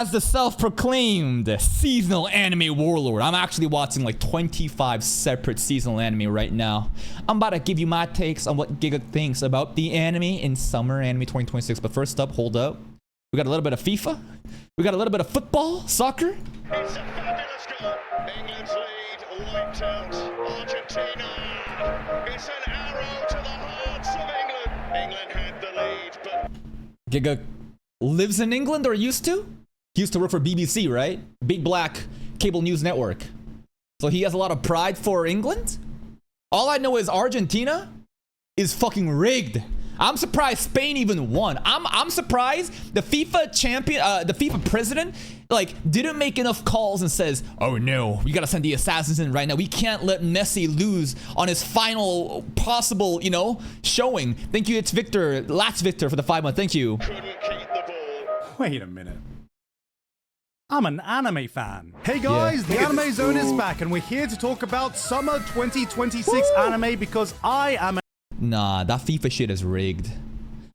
As the self-proclaimed seasonal anime warlord, I'm actually watching like 25 separate seasonal anime right now. I'm about to give you my takes on what Gigguk thinks about the anime in summer anime 2026. But first up, hold up. We got a little bit of FIFA. We got a little bit of football, soccer. It's a fabulous goal. England's lead wiped out Argentina. It's an arrow to the hearts of England. England had the lead, but Gigguk lives in England or used to? He used to work for BBC, right? Big black cable news network. So he has a lot of pride for England? All I know is Argentina is fucking rigged. I'm surprised Spain even won. I'm surprised the FIFA champion, the FIFA president, like, didn't make enough calls and says, oh no, we gotta send the assassins in right now. We can't let Messi lose on his final possible, you know, showing. Thank you, it's Victor, Lats Victor for the 5 month. Thank you. couldn't keep the ball. Wait a minute. I'm an anime fan. Hey guys, the Anime Zone is back and we're here to talk about summer 2026 anime because I am a Nah, that FIFA shit is rigged.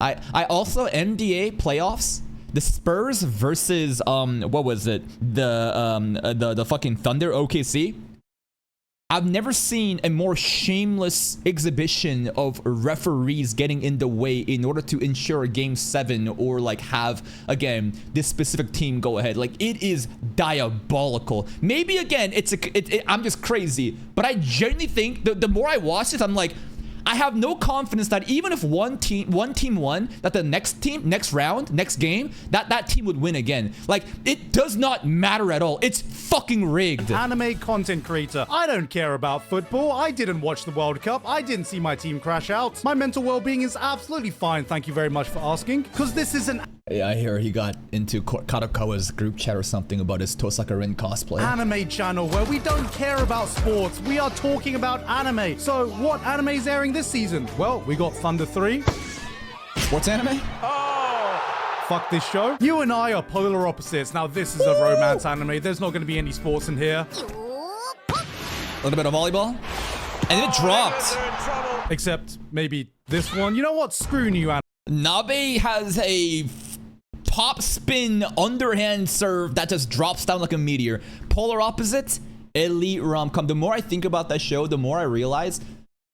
I also NBA playoffs. The Spurs versus what was it? The fucking Thunder OKC. I've never seen a more shameless exhibition of referees getting in the way in order to ensure a game 7 or like have again this specific team go ahead. Like, it is diabolical. Maybe again I'm just crazy, but I genuinely think the more I watch this, I'm like, I have no confidence that even if one team won, that the next team, next round, next game, that team would win again. Like, it does not matter at all. It's fucking rigged. anime content creator. I don't care about football. I didn't watch the World Cup. I didn't see my team crash out. My mental well-being is absolutely fine. Thank you very much for asking. Because this is an Yeah, I hear he got into Kadokawa's group chat or something about his Tosaka Rin cosplay. anime channel where we don't care about sports. We are talking about anime. So what anime is airing this season? Well, we got Thunder 3. Sports anime? Fuck this show. You and I are polar opposites. Now this is a romance anime. There's not going to be any sports in here. A little bit of volleyball. And then it dropped. Except maybe this one. You know what? Screw you, anime. Nabe has a top spin underhand serve that just drops down like a meteor. Polar opposite, elite rom-com. The more I think about that show, the more I realize,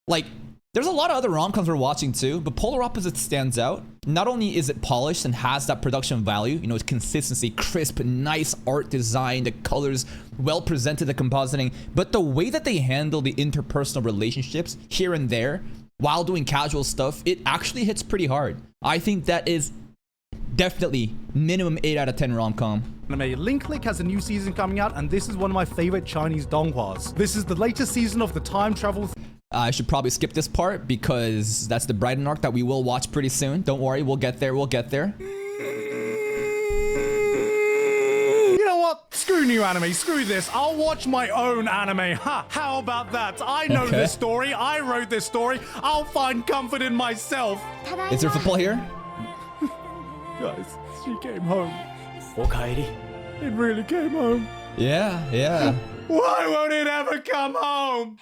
like, there's a lot of other rom-coms we're watching too, but Polar Opposite stands out. Not only is it polished and has that production value, you know, it's consistency, crisp, nice art design, the colors, well presented, the compositing, but the way that they handle the interpersonal relationships here and there while doing casual stuff, it actually hits pretty hard. I think that is definitely minimum 8 out of 10 rom-com. Anime. Link Click has a new season coming out, and this is one of my favorite Chinese donghwas. This is the latest season of the time travel. I should probably skip this part because that's the Brighton arc that we will watch pretty soon. Don't worry, we'll get there, we'll get there. You know what? Screw new anime, screw this. I'll watch my own anime. Ha! How about that? I know Okay. this story. I wrote this story. I'll find comfort in myself. Is there football here? Guys, she came home. It really came home. Yeah. Why won't it ever come home?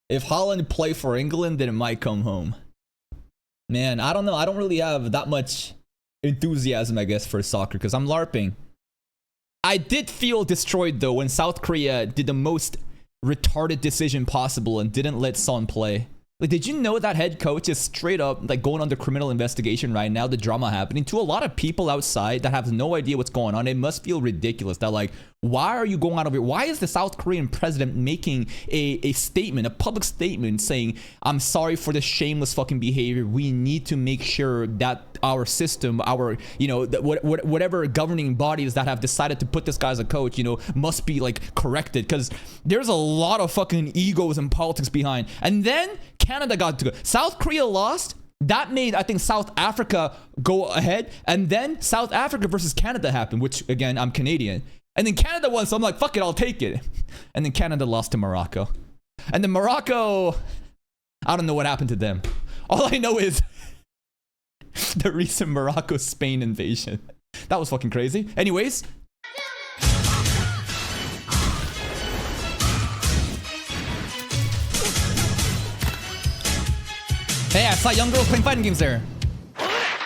If Holland play for England, then it might come home. Man, I don't know. I don't really have that much enthusiasm, I guess, for soccer because I'm LARPing. I did feel destroyed, though, when South Korea did the most retarded decision possible and didn't let Son play. Like, did you know that head coach is straight up, like, going under criminal investigation right now, the drama happening? To a lot of people outside that have no idea what's going on, it must feel ridiculous that, like, why are you going out of it? Why is the South Korean president making a statement, a public statement saying, I'm sorry for the shameless fucking behavior. We need to make sure that our system, our, you know, whatever governing bodies that have decided to put this guy as a coach, you know, must be, like, corrected. Because there's a lot of fucking egos and politics behind. And then Canada got to go. South Korea lost. That made, I think, South Africa go ahead. And then South Africa versus Canada happened, which, again, I'm Canadian. And then Canada won, so I'm like, fuck it, I'll take it. And then Canada lost to Morocco. And then Morocco, I don't know what happened to them. All I know is the recent Morocco-Spain invasion. That was fucking crazy. Anyways. Hey, I saw young girls playing fighting games there.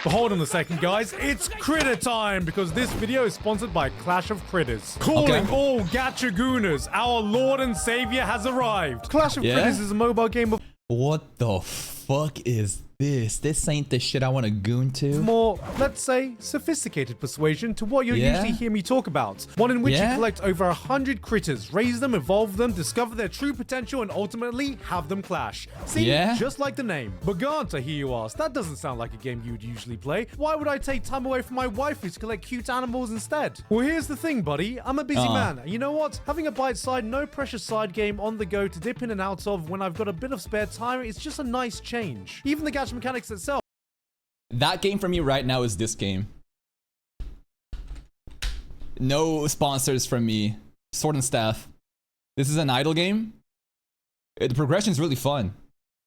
But hold on a second, guys. It's critter time, because this video is sponsored by Clash of Critters. Calling all Gacha-gooners, our Lord and Savior has arrived. Clash of Critters is a mobile game of What the fuck is this? This ain't the shit I want to goon to. more, let's say, sophisticated persuasion to what you'll usually hear me talk about. One in which you collect over 100 critters, raise them, evolve them, discover their true potential, and ultimately have them clash. See, just like the name. But Gant, I hear you ask, that doesn't sound like a game you would usually play. Why would I take time away from my waifu to collect cute animals instead? Well, here's the thing, buddy. I'm a busy man. And you know what? Having a bite-side, no-pressure side game on the go to dip in and out of when I've got a bit of spare time, it's just a nice change. Even the gacha mechanics itself. That game for me right now is this game. No sponsors from me. Sword and Staff. This is an idle game. The progression is really fun.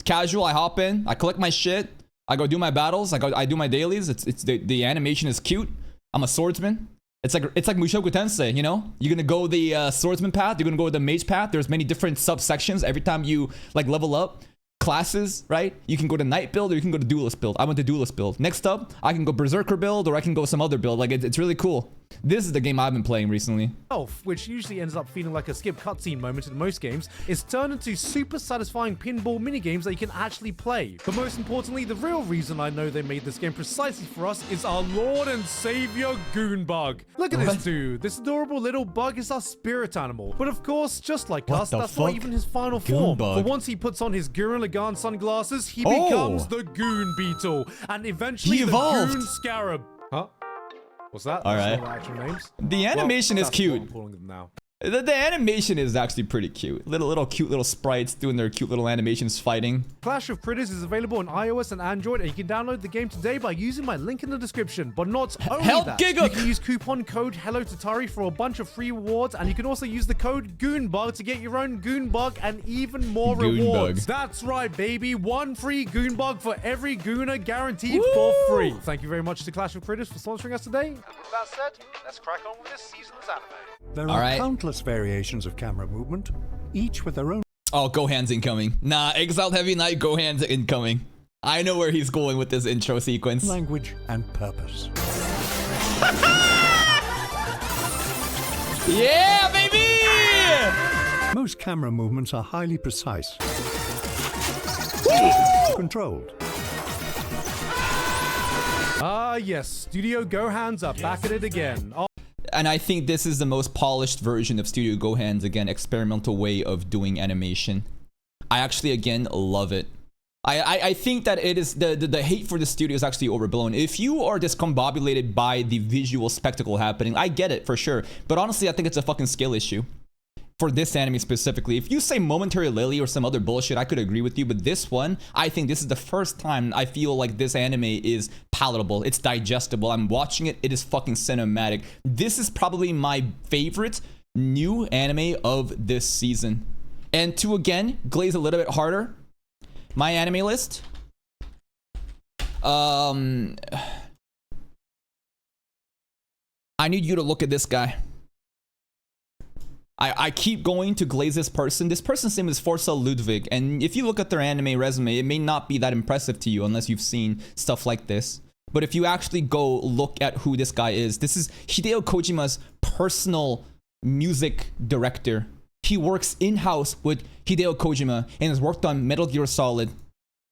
Casual, I hop in, I collect my shit, I go do my battles, I do my dailies. It's the animation is cute. I'm a swordsman. It's like Mushoku Tensei, you know? You're gonna go the swordsman path, you're gonna go the mage path. There's many different subsections every time you like level up. Classes, right? You can go to knight build or you can go to duelist build. I went to duelist build. Next up, I can go berserker build or I can go some other build. Like it's really cool. This is the game I've been playing recently. Which usually ends up feeling like a skip cutscene moment in most games, is turned into super satisfying pinball minigames that you can actually play. But most importantly, the real reason I know they made this game precisely for us is our Lord and Savior Goonbug. Look at this dude. This adorable little bug is our spirit animal. But of course, just like us, that's not even his final form. But once he puts on his Gurren Lagann sunglasses, he becomes the Goon Beetle, and eventually the Goon Scarab. Huh? What's that? All right. Actual names. The animation is cute. I'm calling them now. The animation is actually pretty cute. Little cute little sprites doing their cute little animations fighting. Clash of Critters is available on iOS and Android, and you can download the game today by using my link in the description. But not only that, Gigguk! you can use coupon code HelloTatari for a bunch of free rewards, and you can also use the code Goonbug to get your own Goonbug and even more rewards. That's right, baby. One free Goonbug for every Gooner, guaranteed for free. Thank you very much to Clash of Critters for sponsoring us today. And with that said, let's crack on with this season's anime. There are countless variations of camera movement, each with their own. Oh, Gohan's incoming. Nah, Exiled Heavy Knight Gohan's incoming. I know where he's going with this intro sequence. Language and purpose. Yeah, baby! Most camera movements are highly precise, controlled. Ah, yes, Studio Gohan's are back at it again. And I think this is the most polished version of Studio Gohan's, again, experimental way of doing animation. I actually, again, love it. I think that it is the hate for the studio is actually overblown. If you are discombobulated by the visual spectacle happening, I get it for sure. But honestly, I think it's a fucking skill issue. For this anime specifically. If you say Momentary Lily or some other bullshit, I could agree with you, but this one, I think this is the first time I feel like this anime is palatable. It's digestible. I'm watching it. It is fucking cinematic. This is probably my favorite new anime of this season. And to, again, glaze a little bit harder, my anime list. I need you to look at this guy. I keep going to glaze this person. This person's name is Forza Ludwig, and if you look at their anime resume, it may not be that impressive to you unless you've seen stuff like this. But if you actually go look at who this guy is, this is Hideo Kojima's personal music director. He works in-house with Hideo Kojima and has worked on Metal Gear Solid.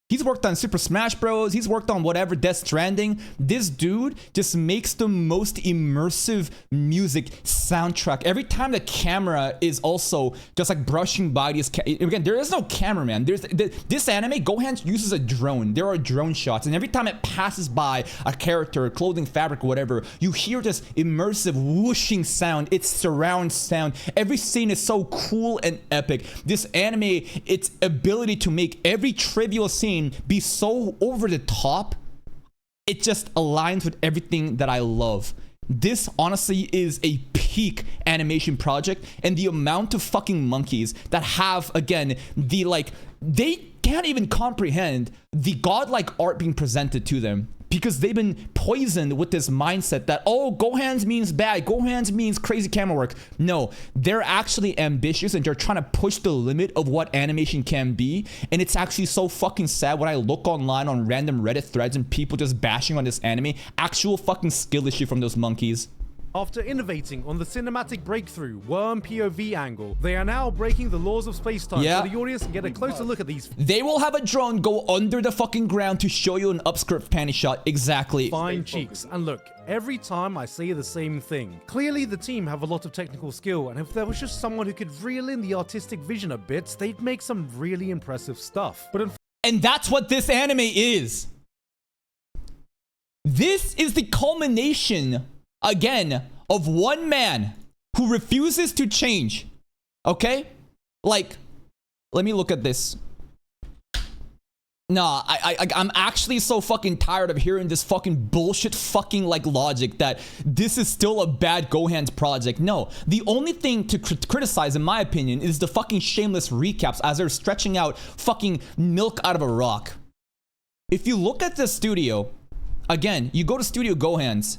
He's worked on Super Smash Bros. He's worked on whatever, Death Stranding. This dude just makes the most immersive music soundtrack. Every time the camera is also just like brushing by these. Again, there is no cameraman. This anime, Gohan uses a drone. There are drone shots, and every time it passes by a character, clothing, fabric, whatever, you hear this immersive whooshing sound. It's surround sound. Every scene is so cool and epic. This anime, its ability to make every trivial scene be so over the top, it just aligns with everything that I love. This honestly is a peak animation project, and the amount of fucking monkeys that have, again, the like, they can't even comprehend the godlike art being presented to them. because they've been poisoned with this mindset that, oh, Gohan's means bad, Gohan's means crazy camera work. No, they're actually ambitious and they're trying to push the limit of what animation can be. And it's actually so fucking sad when I look online on random Reddit threads and people just bashing on this anime. Actual fucking skill issue from those monkeys. After innovating on the cinematic breakthrough worm POV angle, they are now breaking the laws of space-time so the audience can get a closer look at these. They will have a drone go under the fucking ground to show you an upskirt panty shot. Exactly. Fine cheeks. And look, every time I say the same thing. Clearly the team have a lot of technical skill, and if there was just someone who could reel in the artistic vision a bit, they'd make some really impressive stuff. And that's what this anime is. This is the culmination, again, of one man who refuses to change. Okay? Like, let me look at this. Nah, I'm actually so fucking tired of hearing this fucking bullshit fucking like logic that this is still a bad Gohan's project. No, the only thing to criticize, in my opinion, is the fucking shameless recaps as they're stretching out fucking milk out of a rock. If you look at the studio, again, you go to Studio Gohan's.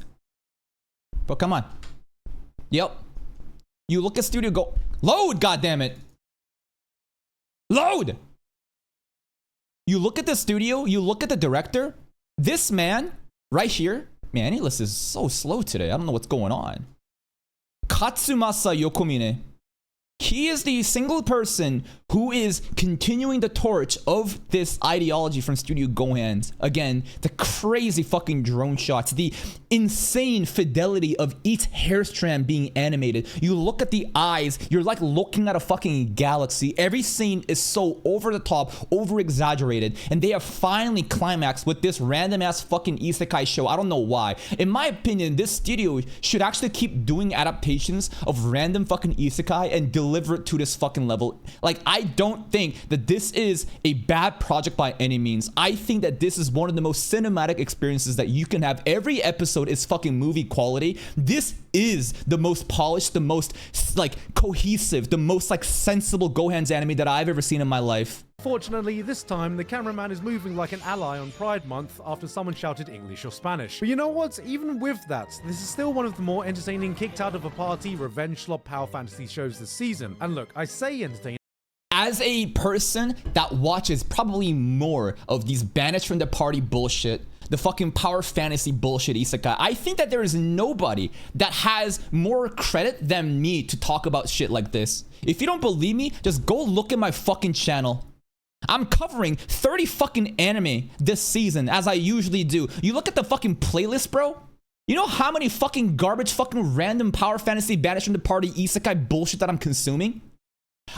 But come on. Yep. You look at Studio Go. Load, goddammit. Load! You look at the studio, you look at the director. This man, right here. Man, any list is so slow today. I don't know what's going on. Katsumasa Yokomine. He is the single person who is continuing the torch of this ideology from Studio Gohan's. Again, the crazy fucking drone shots, the insane fidelity of each hair strand being animated. You look at the eyes, you're like looking at a fucking galaxy. Every scene is so over the top, over exaggerated, and they have finally climaxed with this random ass fucking isekai show. I don't know why. In my opinion, this studio should actually keep doing adaptations of random fucking isekai and deliver it to this fucking level. Like, I don't think that this is a bad project by any means. I think that this is one of the most cinematic experiences that you can have. Every episode is fucking movie quality. This is the most polished, the most like cohesive, the most like sensible Gohan's anime that I've ever seen in my life. Fortunately, this time, the cameraman is moving like an ally on Pride Month after someone shouted English or Spanish. But you know what? Even with that, this is still one of the more entertaining kicked out of a party revenge slop power fantasy shows this season. And look, I say entertaining. As a person that watches probably more of these banished from the party bullshit, the fucking power fantasy bullshit isekai, I think that there is nobody that has more credit than me to talk about shit like this. If you don't believe me, just go look at my fucking channel. I'm covering 30 fucking anime this season, as I usually do. You look at the fucking playlist, bro. You know how many fucking garbage fucking random power fantasy banished from the party isekai bullshit that I'm consuming?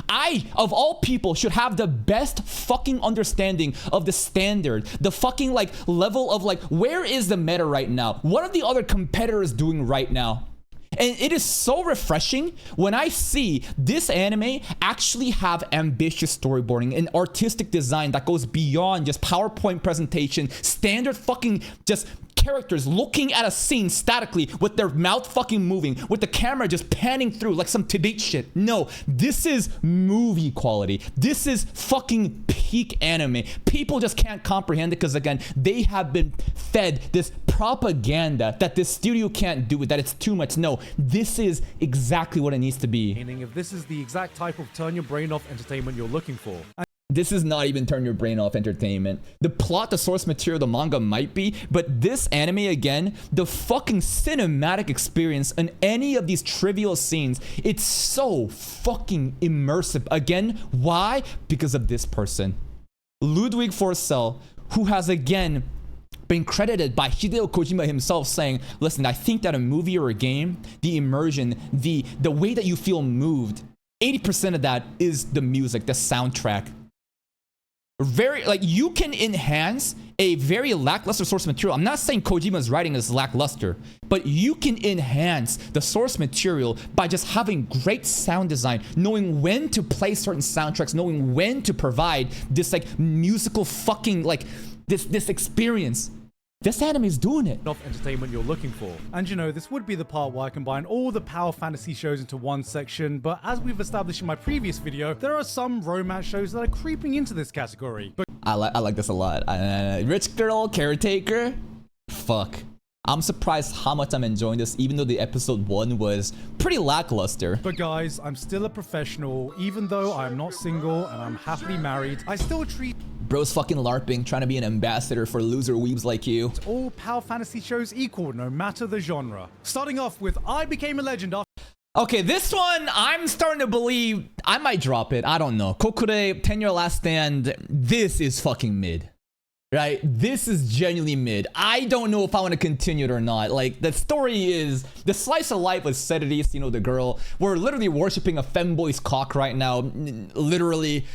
I, of all people, should have the best fucking understanding of the standard, the fucking like level of like, where is the meta right now? What are the other competitors doing right now? And it is so refreshing when I see this anime actually have ambitious storyboarding and artistic design that goes beyond just PowerPoint presentation, standard fucking just characters looking at a scene statically with their mouth fucking moving, with the camera just panning through like some Tibet shit. No, this is movie quality. This is fucking peak anime. People just can't comprehend it because, again, they have been fed this propaganda that this studio can't do it, that it's too much. No, this is exactly what it needs to be. Meaning, if this is the exact type of turn your brain off entertainment you're looking for. This is not even turn your brain off entertainment. The plot, the source material, the manga might be, but this anime, again, the fucking cinematic experience in any of these trivial scenes, it's so fucking immersive. Again, why? Because of this person. Ludwig Forssell, who has, again, been credited by Hideo Kojima himself saying, listen, I think that a movie or a game, the immersion, the way that you feel moved, 80% of that is the music, the soundtrack. Very, like, you can enhance a very lackluster source material. I'm not saying Kojima's writing is lackluster, but you can enhance the source material by just having great sound design, knowing when to play certain soundtracks, knowing when to provide this like musical fucking like this experience. This anime is doing it. Of entertainment you're looking for. And you know, this would be the part where I combine all the power fantasy shows into one section, but as we've established in my previous video, there are some romance shows that are creeping into this category. But I like this a lot. Rich Girl Caretaker. fuck. I'm surprised how much I'm enjoying this, even though the episode 1 was pretty lackluster. But guys, I'm still a professional. Even though I'm not single and I'm happily married, I still treat Bro's fucking LARPing, trying to be an ambassador for loser weebs like you. all power fantasy shows equal, no matter the genre. Starting off with I Became a Legend after Okay, this one, I'm starting to believe I might drop it. I don't know. Kokure, 10-Year Last Stand, this is fucking mid. Right? This is genuinely mid. I don't know if I want to continue it or not. Like, the story is, the slice of life with Sedidis, you know, the girl. We're literally worshipping a femboy's cock right now. Literally.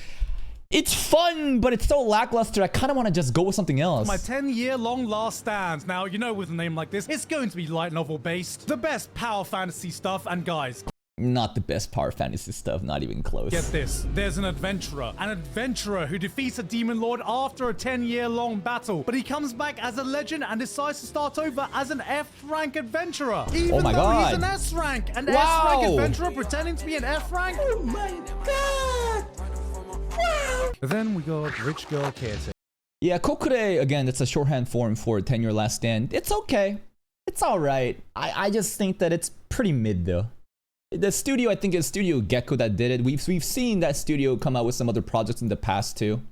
It's fun, but it's so lackluster. I kind of want to just go with something else. my 10-year-long last stand. Now, you know, with a name like this, it's going to be light novel based. The best power fantasy stuff, and guys, Not the best power fantasy stuff, not even close. get this, there's an adventurer who defeats a demon lord after a 10-year-long battle, but he comes back as a legend and decides to start over as an F-rank adventurer. Even Oh my though God. he's an S-rank, an Wow. S-rank adventurer pretending to be an F-rank. Oh my God. Wow. Then we got Rich Girl Caretaker. Yeah, Kokure, again, that's a shorthand form for 10-Year Last Stand. It's okay. It's alright. I just think that it's pretty mid, though. The studio, I think, is Studio Gigguk that did it. We've seen that studio come out with some other projects in the past, too.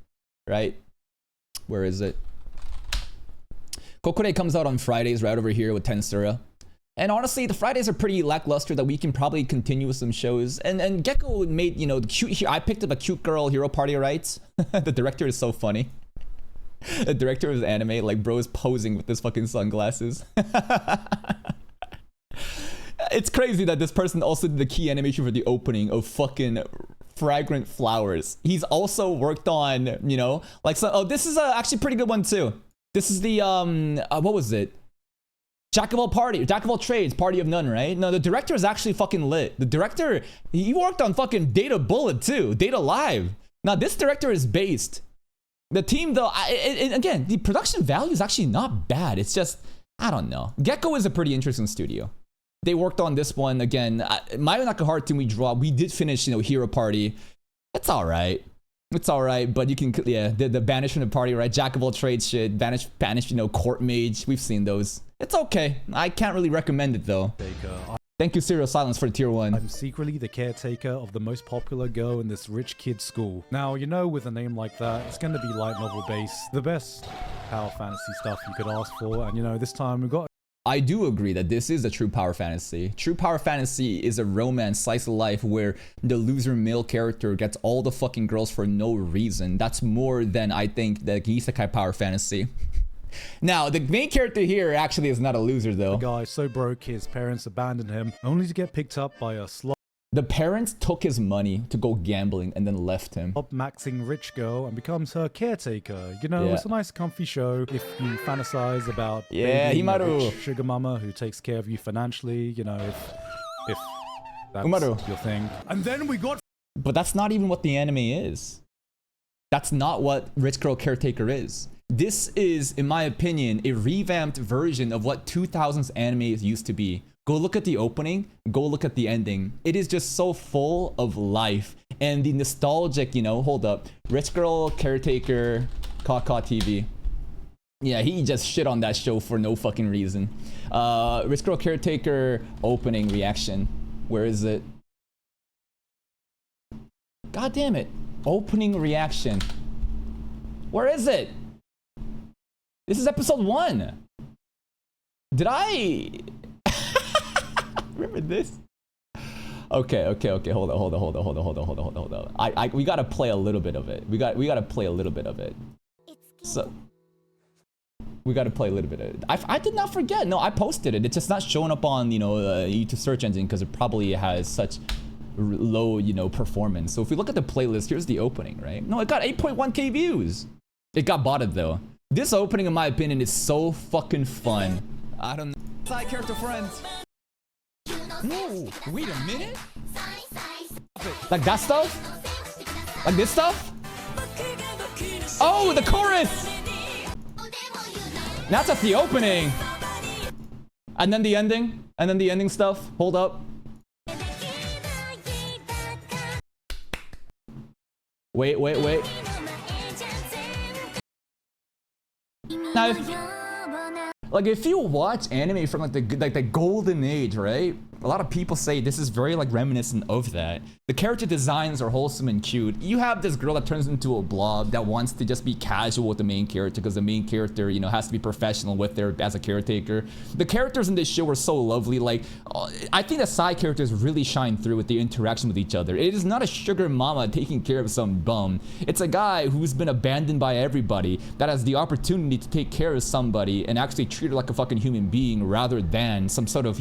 Right? Where is it? Kokure comes out on Fridays right over here with Tensura. And honestly, the Fridays are pretty lackluster that we can probably continue with some shows. And Gecko made, you know, the cute. I picked up a cute girl hero party, right? The director is so funny. The director of anime, like, bro is posing with this fucking sunglasses. It's crazy that this person also did the key animation for the opening of fucking Fragrant Flowers. He's also worked on, you know, like, so, oh, this is actually a pretty good one too. This is the, what was it? Jack of all trades, Party of None, right? No, the director is actually fucking lit. The director, he worked on fucking Data Bullet too, Data Live. Now, this director is based. The team, though, again, the production value is actually not bad. It's just, I don't know. Gecko is a pretty interesting studio. They worked on this one again. My Nakahara team we dropped. We did finish, you know, Hero Party. It's all right. It's all right, but you can, yeah, the banish from the party, right? Jack of all trades shit. Banish, you know, court mage. We've seen those. It's okay. I can't really recommend it though. Thank you, Serial Silence, for the tier 1. I'm secretly the caretaker of the most popular girl in this rich kid's school. Now, you know, with a name like that, it's going to be light novel based. The best power fantasy stuff you could ask for. And, you know, this time we've got... I do agree that this is a true power fantasy. True power fantasy is a romance slice of life where the loser male character gets all the fucking girls for no reason. That's more than, I think, the isekai power fantasy. Now, the main character here actually is not a loser, though. The guy so broke his parents abandoned him, only to get picked up by a The parents took his money to go gambling and then left him. maxing rich girl and becomes her caretaker. You know, Yeah. it's a nice comfy show if you fantasize about Yeah, babying a Himaru. rich sugar mama who takes care of you financially, you know, if that's Umaru. your thing. And then we got... But that's not even what the anime is. That's not what Rich Girl Caretaker is. This is, in my opinion, a revamped version of what 2000s anime used to be. Go look at the opening, go look at the ending. It is just so full of life. And the nostalgic, you know, hold up. Rich Girl Caretaker, Kaka TV. Yeah, he just shit on that show for no fucking reason. Rich Girl Caretaker opening reaction. Where is it? God damn it. Opening reaction. Where is it? This is episode 1. Did I... Remember this? Okay. Hold on. We gotta play a little bit of it. We gotta play a little bit of it. So we gotta play a little bit of it. I did not forget. No, I posted it. It's just not showing up on, you know, YouTube search engine because it probably has such low, you know, performance. So if we look at the playlist, here's the opening, right? No, it got 8.1k views. It got botted though. This opening, in my opinion, is so fucking fun. I don't know. Side character friends. No, wait a minute. Like that stuff? Like this stuff? Oh, the chorus! That's just the opening. And then the ending. And then the ending stuff. Hold up. Wait. Now, Like, if you watch anime from like the golden age, right? A lot of people say this is very like reminiscent of that. The character designs are wholesome and cute. You have this girl that turns into a blob that wants to just be casual with the main character because the main character, you know, has to be professional with her as a caretaker. The characters in this show are so lovely. Like, I think the side characters really shine through with the interaction with each other. It is not a sugar mama taking care of some bum. It's a guy who's been abandoned by everybody that has the opportunity to take care of somebody and actually treat her like a fucking human being rather than some sort of,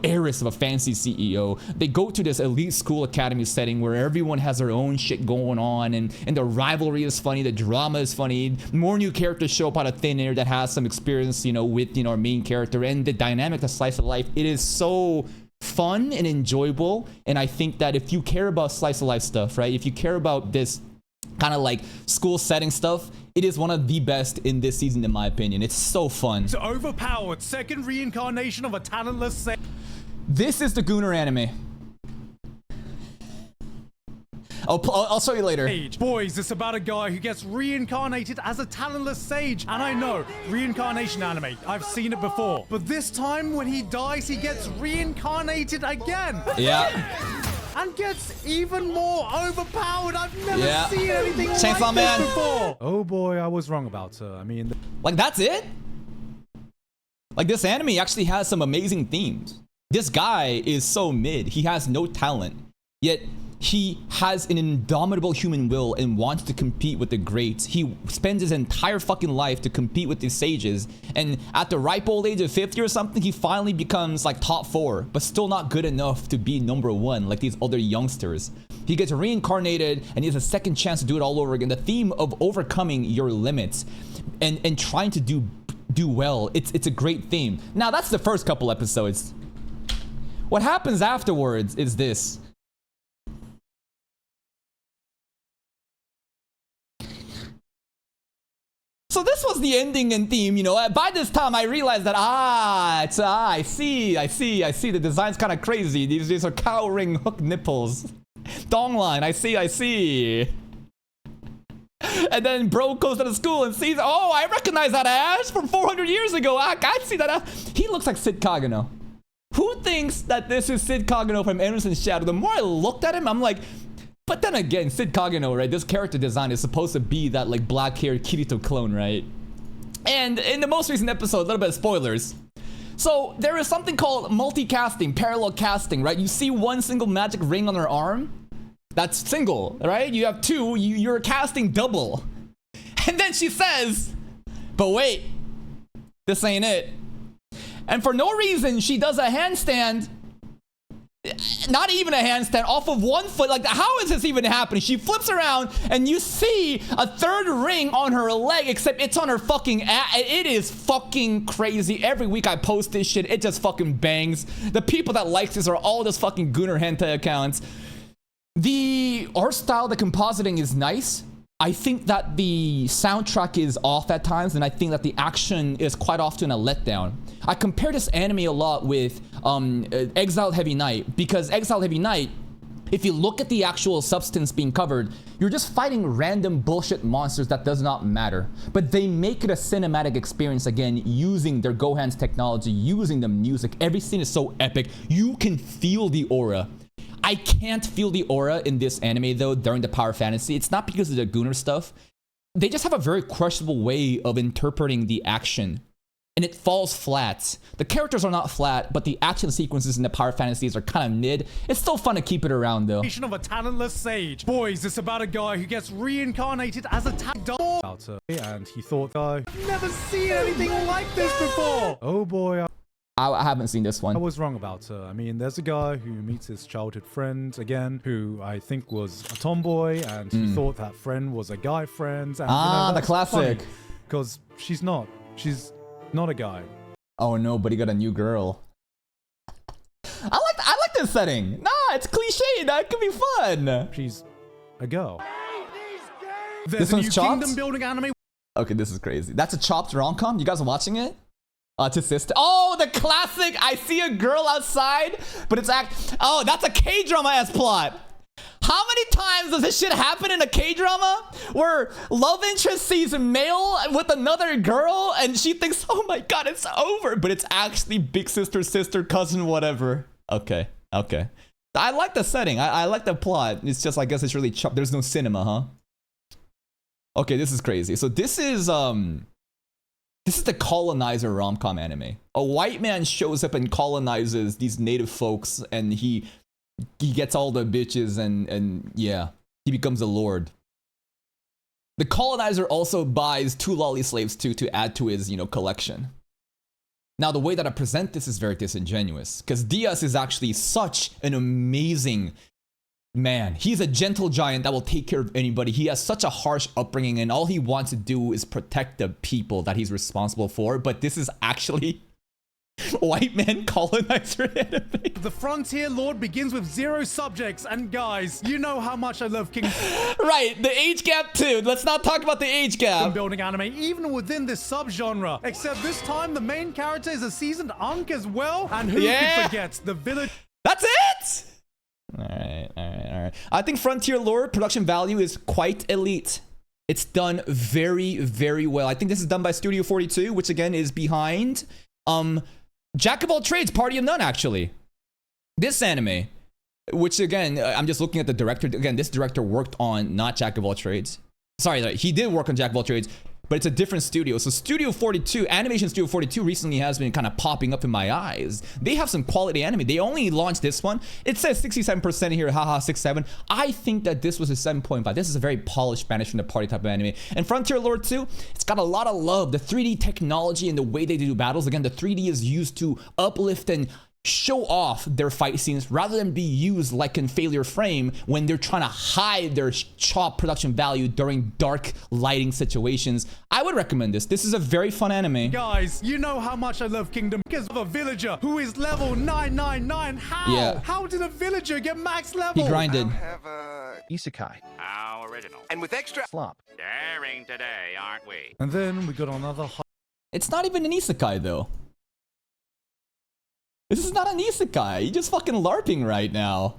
heiress of a fancy CEO. They go to this elite school academy setting where everyone has their own shit going on, and the rivalry is funny, the drama is funny, more new characters show up out of thin air that has some experience, with, our main character, and the dynamic of slice of life. It is so fun and enjoyable, and I think that if you care about slice of life stuff, right, if you care about this kind of like school setting stuff, it is one of the best in this season, in my opinion. It's so fun. It's overpowered second reincarnation of a talentless sage. This is the Gunnar anime. I'll show you later. Boys, it's about a guy who gets reincarnated as a talentless sage. And I know, reincarnation anime, I've seen it before. But this time, when he dies, he gets reincarnated again. Yeah. And gets even more overpowered. I've never seen anything Chainsaw like Man. this before. Oh boy, I was wrong about her. I mean... Like, that's it? Like, this anime actually has some amazing themes. This guy is so mid. He has no talent. Yet, he has an indomitable human will and wants to compete with the greats. He spends his entire fucking life to compete with these sages. And at the ripe old age of 50 or something, he finally becomes like top 4, but still not good enough to be number 1 like these other youngsters. He gets reincarnated and he has a second chance to do it all over again. The theme of overcoming your limits and trying to do well. It's a great theme. Now, that's the first couple episodes. What happens afterwards is this. So this was the ending and theme, By this time, I realized that, I see. The design's kind of crazy. These are cowering hook nipples. Dong line, I see. And then bro goes to the school and sees, oh, I recognize that ass from 400 years ago. I see that ass. He looks like Sid Kagano. Who thinks that this is Sid Kagano from Emerson's Shadow? The more I looked at him, I'm like, but then again, Sid Kagano, right? This character design is supposed to be that like black-haired Kirito clone, right? And in the most recent episode, a little bit of spoilers. So there is something called multicasting, parallel casting, right? You see one single magic ring on her arm. That's single, right? You have two, you're casting double. And then she says, but wait, this ain't it. And for no reason, she does a handstand. Not even a handstand, off of one foot. Like, how is this even happening? She flips around and you see a third ring on her leg, except it's on her fucking ass. It is fucking crazy. Every week I post this shit, it just fucking bangs. The people that like this are all just fucking Gunnar hentai accounts. The art style, the compositing is nice. I think that the soundtrack is off at times, and I think that the action is quite often a letdown. I compare this anime a lot with Exiled Heavy Knight, because Exiled Heavy Knight, if you look at the actual substance being covered, you're just fighting random bullshit monsters that does not matter. But they make it a cinematic experience again, using their Gohan's technology, using the music. Every scene is so epic. You can feel the aura. I can't feel the aura in this anime though during the power fantasy. It's not because of the Gunnar stuff. They just have a very questionable way of interpreting the action. And it falls flat. The characters are not flat, but the action sequences in the power fantasies are kind of mid. It's still fun to keep it around though. Of a talentless sage. Boys, it's about a guy who gets reincarnated as a dog. And he thought, I've never seen anything like this before. Oh boy. I haven't seen this one. I was wrong about her. I mean, there's a guy who meets his childhood friend again, who I think was a tomboy, and he thought that friend was a guy friend. And, the classic. Because she's not. She's not a guy. Oh no, but he got a new girl. I like this setting. Nah, it's cliche. That could be fun. She's a girl. There's this one's chopped? Kingdom building anime. Okay, this is crazy. That's a chopped rom-com. You guys are watching it? To sister. Oh, the classic. I see a girl outside, but it's oh, that's a K-drama-ass plot. How many times does this shit happen in a K-drama where love interest sees a male with another girl and she thinks, oh my god, it's over, but it's actually big sister, sister, cousin, whatever. Okay. I like the setting. I like the plot. It's just, I guess it's really chopped. There's no cinema, huh? Okay, this is crazy. So this is the colonizer rom-com anime. A white man shows up and colonizes these native folks, and he gets all the bitches, and yeah, he becomes a lord. The colonizer also buys 2 lolly slaves too to add to his, collection. Now, the way that I present this is very disingenuous, because Diaz is actually such an amazing man. He's a gentle giant that will take care of anybody. He has such a harsh upbringing, and all he wants to do is protect the people that he's responsible for. But this is actually white man colonizer anime. The Frontier Lord begins with 0 subjects, and guys, you know how much I love King. Right, the age gap too. Let's not talk about the age gap. Building anime, even within this subgenre. Except this time, the main character is a seasoned unk as well, and who could forget the village? That's it. All right. I think Frontier Lord production value is quite elite. It's done very, very well. I think this is done by Studio 42, which again is behind Jack of all trades, Party of none, actually. This anime, which again, I'm just looking at the director. Again, this director worked on not Jack of all trades. Sorry, he did work on Jack of all trades, but it's a different studio. So Studio 42, Animation Studio 42 recently has been kind of popping up in my eyes. They have some quality anime. They only launched this one. It says 67% here, haha, 67. I think that this was a 7.5. This is a very polished Spanish from the party type of anime. And Frontier Lord 2, it's got a lot of love. The 3D technology and the way they do battles. Again, the 3D is used to uplift and show off their fight scenes rather than be used like in Failure Frame when they're trying to hide their chop production value during dark lighting situations. I would recommend this. This is a very fun anime. Guys, you know how much I love Kingdom because of a villager who is level 999. How? Yeah. How did a villager get max level? He grinded. Have a Isekai. how original. And with extra Flop. daring today, aren't we? And then we got another It's not even an isekai though. This is not an isekai. You're just fucking LARPing right now.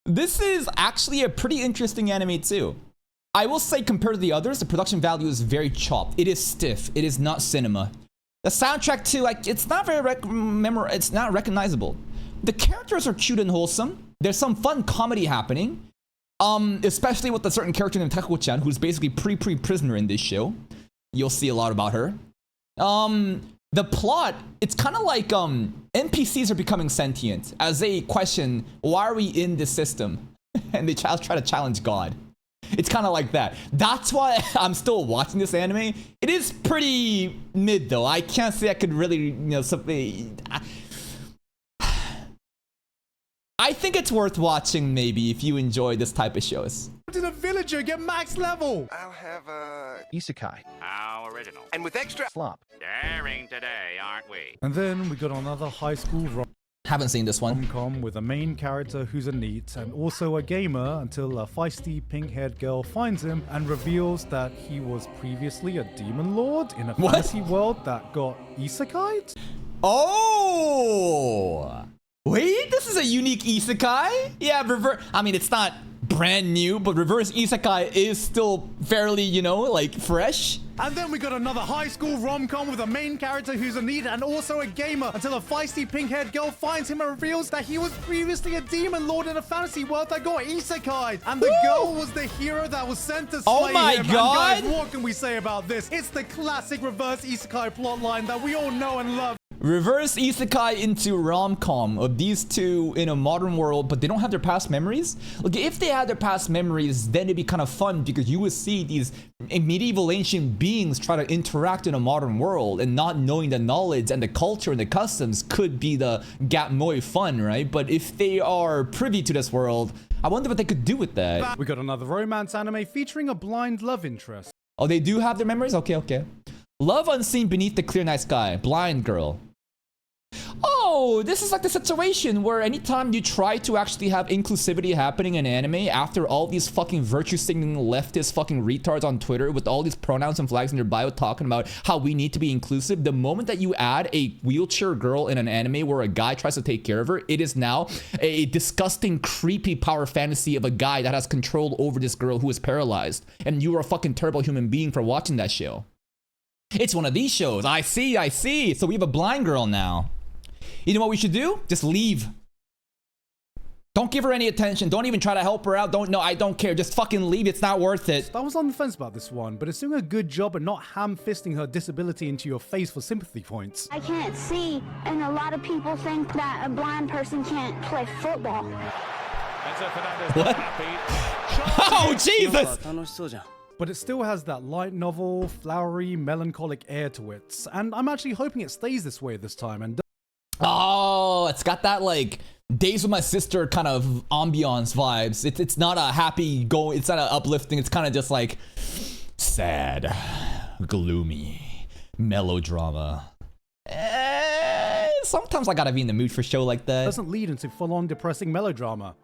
This is actually a pretty interesting anime too. I will say compared to the others, the production value is very chopped. It is stiff. It is not cinema. The soundtrack too, like it's not very it's not recognizable. The characters are cute and wholesome. There's some fun comedy happening. Especially with a certain character named Takuko-chan, who's basically prisoner in this show. You'll see a lot about her. The plot, it's kind of like NPCs are becoming sentient as they question, why are we in this system? And they try to challenge God. It's kind of like that. That's why I'm still watching this anime. It is pretty mid though. I can't say I could really, something. I think it's worth watching maybe if you enjoy this type of shows. How did a villager get max level? I'll have a Isekai. how original. And with extra Flop. daring today, aren't we? And then we got another high school Haven't seen this one. rom-com with a main character who's a NEET and also a gamer until a feisty pink-haired girl finds him and reveals that he was previously a demon lord in a fantasy world that got isekai'd. Oh! Wait, this is a unique isekai? Yeah, I mean, it's not brand new, but reverse isekai is still fairly, like fresh. And then we got another high school rom-com with a main character who's a NEET and also a gamer until a feisty pink-haired girl finds him and reveals that he was previously a demon lord in a fantasy world that got isekai'd. And the girl was the hero that was sent to slay Oh my him. God! And guys, what can we say about this? It's the classic reverse isekai plotline that we all know and love. Reverse isekai into rom-com of these two in a modern world, but they don't have their past memories. Look, if they had their past memories, then it'd be kind of fun because you would see these medieval ancient beings try to interact in a modern world, and not knowing the knowledge and the culture and the customs could be the gatmoy fun, right? But if they are privy to this world, I wonder what they could do with that. We got another romance anime featuring a blind love interest. Oh, they do have their memories? Okay. Love unseen beneath the clear night sky. Blind girl. Oh, know. This is like the situation where anytime you try to actually have inclusivity happening in anime, after all these fucking virtue-signaling leftist fucking retards on Twitter with all these pronouns and flags in their bio talking about how we need to be inclusive, the moment that you add a wheelchair girl in an anime where a guy tries to take care of her, it is now a disgusting, creepy power fantasy of a guy that has control over this girl who is paralyzed. And you are a fucking terrible human being for watching that show. It's one of these shows. I see. So we have a blind girl now. You know what we should do? Just leave. Don't give her any attention. Don't even try to help her out. I don't care. Just fucking leave. It's not worth it. I was on the fence about this one, but it's doing a good job at not ham-fisting her disability into your face for sympathy points. I can't see, and a lot of people think that a blind person can't play football. What? Oh, Jesus! But it still has that light novel, flowery, melancholic air to it. And I'm actually hoping it stays this way this time and Oh, it's got that like Days with My Sister kind of ambiance vibes. It's not a happy go. It's not a uplifting. It's kind of just like sad, gloomy, melodrama. Sometimes I gotta be in the mood for a show like that. doesn't lead into full-on depressing melodrama.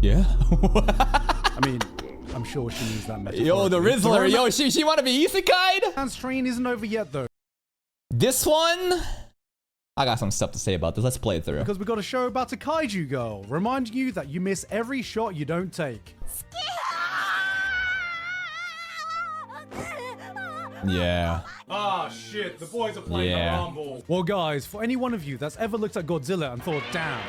Yeah. I mean, I'm sure she means that metaphor. Yo, the Rizzler. Yo, she wanna be isekai'd? Man's train isn't over yet though. This one, I got some stuff to say about this. Let's play it through. Because we got a show about a kaiju girl, reminding you that you miss every shot you don't take. Yeah. Ah, shit, the boys are playing the rumble. Well, guys, for any one of you that's ever looked at Godzilla and thought, damn,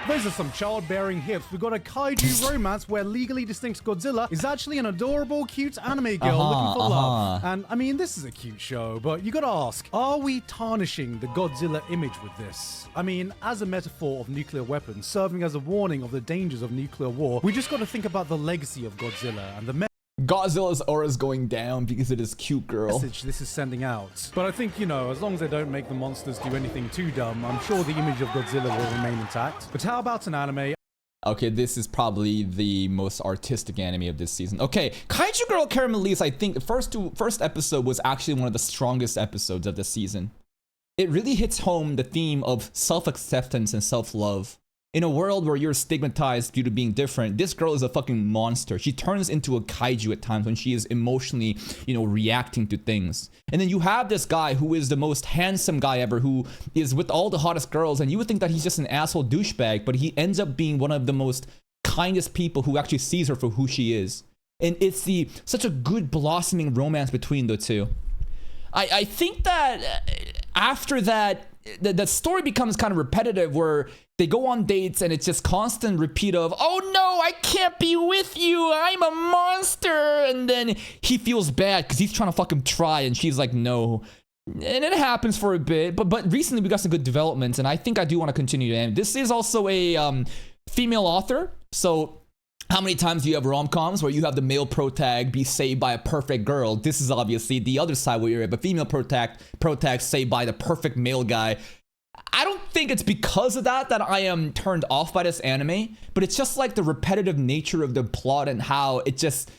those are some childbearing hips, we've got a kaiju romance where legally distinct Godzilla is actually an adorable, cute anime girl looking for love. And, I mean, this is a cute show, but you gotta ask, are we tarnishing the Godzilla image with this? I mean, as a metaphor of nuclear weapons, serving as a warning of the dangers of nuclear war, we just gotta think about the legacy of Godzilla and the Godzilla's aura is going down because of this cute girl. message this is sending out. But I think, you know, as long as they don't make the monsters do anything too dumb, I'm sure the image of Godzilla will remain intact. But how about an anime? Okay, this is probably the most artistic anime of this season. Okay, Kaiju Girl Caramelise, I think the first episode was actually one of the strongest episodes of the season. It really hits home the theme of self-acceptance and self-love. In a world where you're stigmatized due to being different, this girl is a fucking monster. She turns into a kaiju at times when she is emotionally, reacting to things. And then you have this guy who is the most handsome guy ever, who is with all the hottest girls, and you would think that he's just an asshole douchebag, but he ends up being one of the most kindest people who actually sees her for who she is. And it's such a good blossoming romance between the two. I think that after that, the story becomes kind of repetitive where they go on dates and it's just constant repeat of, oh no, I can't be with you, I'm a monster. And then he feels bad because he's trying to fucking try and she's like, no. And it happens for a bit, but recently we got some good developments and I think I do want to continue to end. This is also a female author, so how many times do you have rom-coms where you have the male protag be saved by a perfect girl? This is obviously the other side where you have a female protag saved by the perfect male guy. I don't think it's because of that I am turned off by this anime, but it's just like the repetitive nature of the plot and how it just...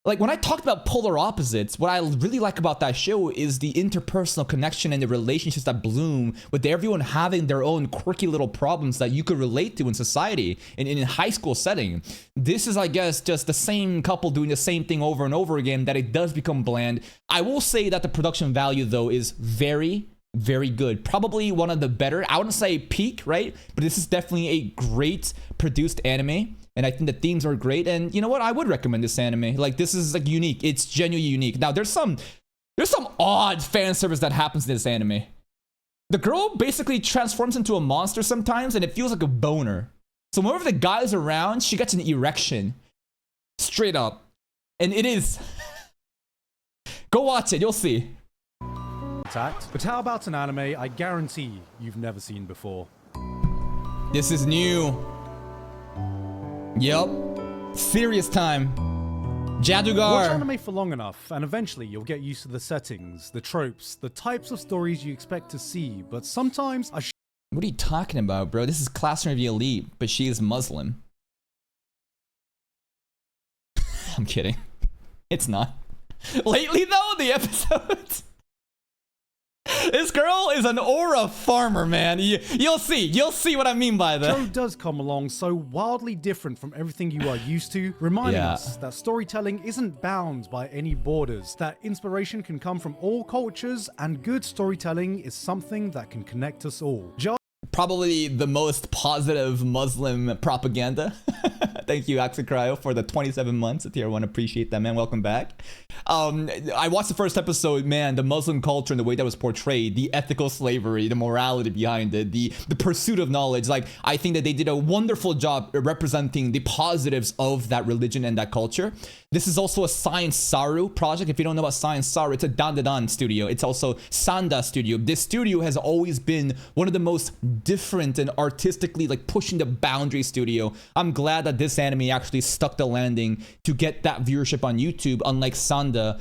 Like, when I talked about polar opposites, what I really like about that show is the interpersonal connection and the relationships that bloom with everyone having their own quirky little problems that you could relate to in society, in a high school setting. This is, I guess, just the same couple doing the same thing over and over again, that it does become bland. I will say that the production value, though, is very, very good. Probably one of the better, I wouldn't say peak, right? But this is definitely a great produced anime. And I think the themes are great. And you know what? I would recommend this anime. Like, this is like unique. It's genuinely unique. Now, there's some odd fan service that happens in this anime. The girl basically transforms into a monster sometimes, and it feels like a boner. So whenever the guy's around, she gets an erection. Straight up. And it is... Go watch it. You'll see. But how about an anime I guarantee you've never seen before? This is new. Yep. Serious time. Jadugar. Watch anime for long enough, and eventually you'll get used to the settings, the tropes, the types of stories you expect to see, but sometimes What are you talking about, bro? This is Classroom of the Elite, but she is Muslim. I'm kidding. It's not. Lately, though, the episodes... This girl is an aura farmer, man. You'll see what I mean by that. Show does come along so wildly different from everything you are used to, reminding us that storytelling isn't bound by any borders, that inspiration can come from all cultures, and good storytelling is something that can connect us all. Probably the most positive Muslim propaganda. Thank you, Axicryo, for the 27 months at tier 1. Appreciate that, man. Welcome back. I watched the first episode, man. The Muslim culture and the way that was portrayed, the ethical slavery, the morality behind it, the pursuit of knowledge. Like, I think that they did a wonderful job representing the positives of that religion and that culture. This is also a Science Saru project. If you don't know about Science Saru, it's a Dandadan studio. It's also Sanda studio. This studio has always been one of the most different and artistically like pushing the boundary studio. I'm glad that this anime actually stuck the landing to get that viewership on YouTube, unlike Sanda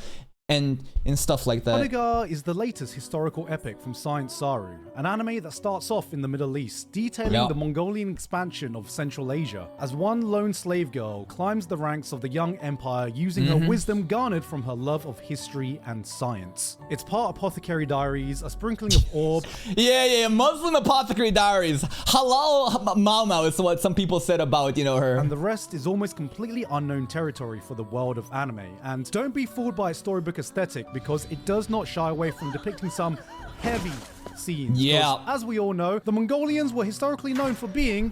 and stuff like that. Onagar is the latest historical epic from Science Saru, an anime that starts off in the Middle East, detailing the Mongolian expansion of Central Asia, as one lone slave girl climbs the ranks of the young empire using her wisdom garnered from her love of history and science. It's part Apothecary Diaries, a sprinkling of orb. Yeah, Muslim Apothecary Diaries. Halal Mau Mau is what some people said about, you know, her. And the rest is almost completely unknown territory for the world of anime. And don't be fooled by its storybook aesthetic, because it does not shy away from depicting some heavy scenes. Yeah. As we all know, the Mongolians were historically known for being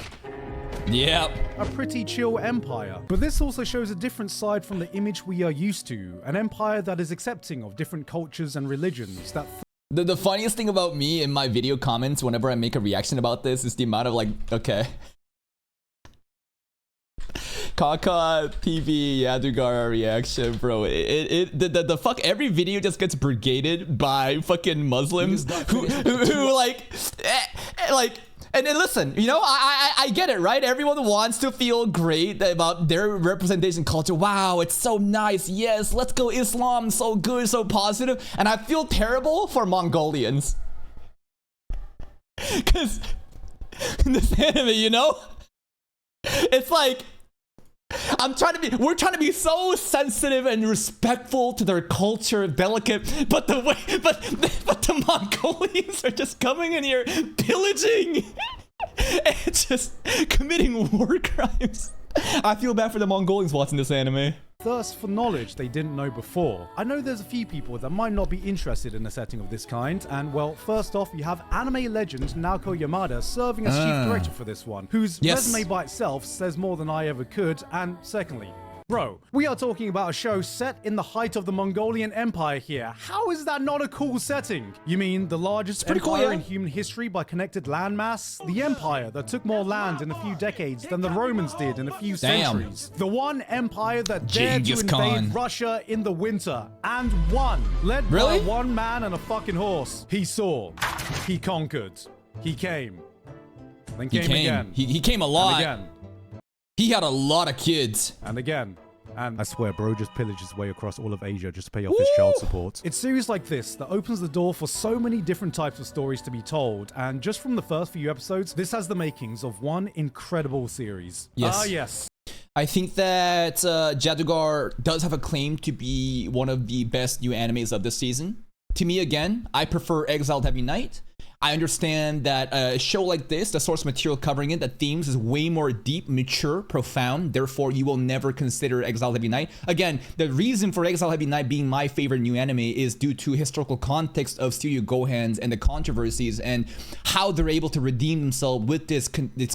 a pretty chill empire. But this also shows a different side from the image we are used to, an empire that is accepting of different cultures and religions. That the funniest thing about me in my video comments whenever I make a reaction about this is the amount of like, okay. Kaka PV Yadugar reaction, bro. The fuck, every video just gets brigaded by fucking Muslims who like and then listen, you know, I get it, right? Everyone wants to feel great about their representation culture. Wow, it's so nice. Yes, let's go Islam. So good, so positive. And I feel terrible for Mongolians. Because in this anime, you know, it's like, we're trying to be so sensitive and respectful to their culture, delicate, but the Mongolians are just coming in here pillaging and just committing war crimes. I feel bad for the Mongolians watching this anime. thirst for knowledge they didn't know before. I know there's a few people that might not be interested in a setting of this kind, and well, first off, you have anime legend Naoko Yamada serving as chief director for this one, whose resume by itself says more than I ever could, and secondly, bro, we are talking about a show set in the height of the Mongolian Empire here. How is that not a cool setting? You mean the largest empire in human history by connected landmass? The empire that took more land in a few decades than the Romans did in a few centuries. The one empire that dared to invade Russia in the winter and won, led by one man and a fucking horse. He saw, he conquered, he came, then came again. He came a lot. And again. He had a lot of kids. And again. And I swear, bro just pillaged his way across all of Asia just to pay off his child support. It's series like this that opens the door for so many different types of stories to be told. And just from the first few episodes, this has the makings of one incredible series. Yes. Yes. I think that Jadugar does have a claim to be one of the best new animes of this season. To me, again, I prefer Exiled Heavy Knight. I understand that a show like this, the source material covering it, the themes is way more deep, mature, profound. Therefore, you will never consider Exiled Heavy Knight. Again, the reason for Exiled Heavy Knight being my favorite new anime is due to historical context of Studio Gohan's and the controversies and how they're able to redeem themselves with this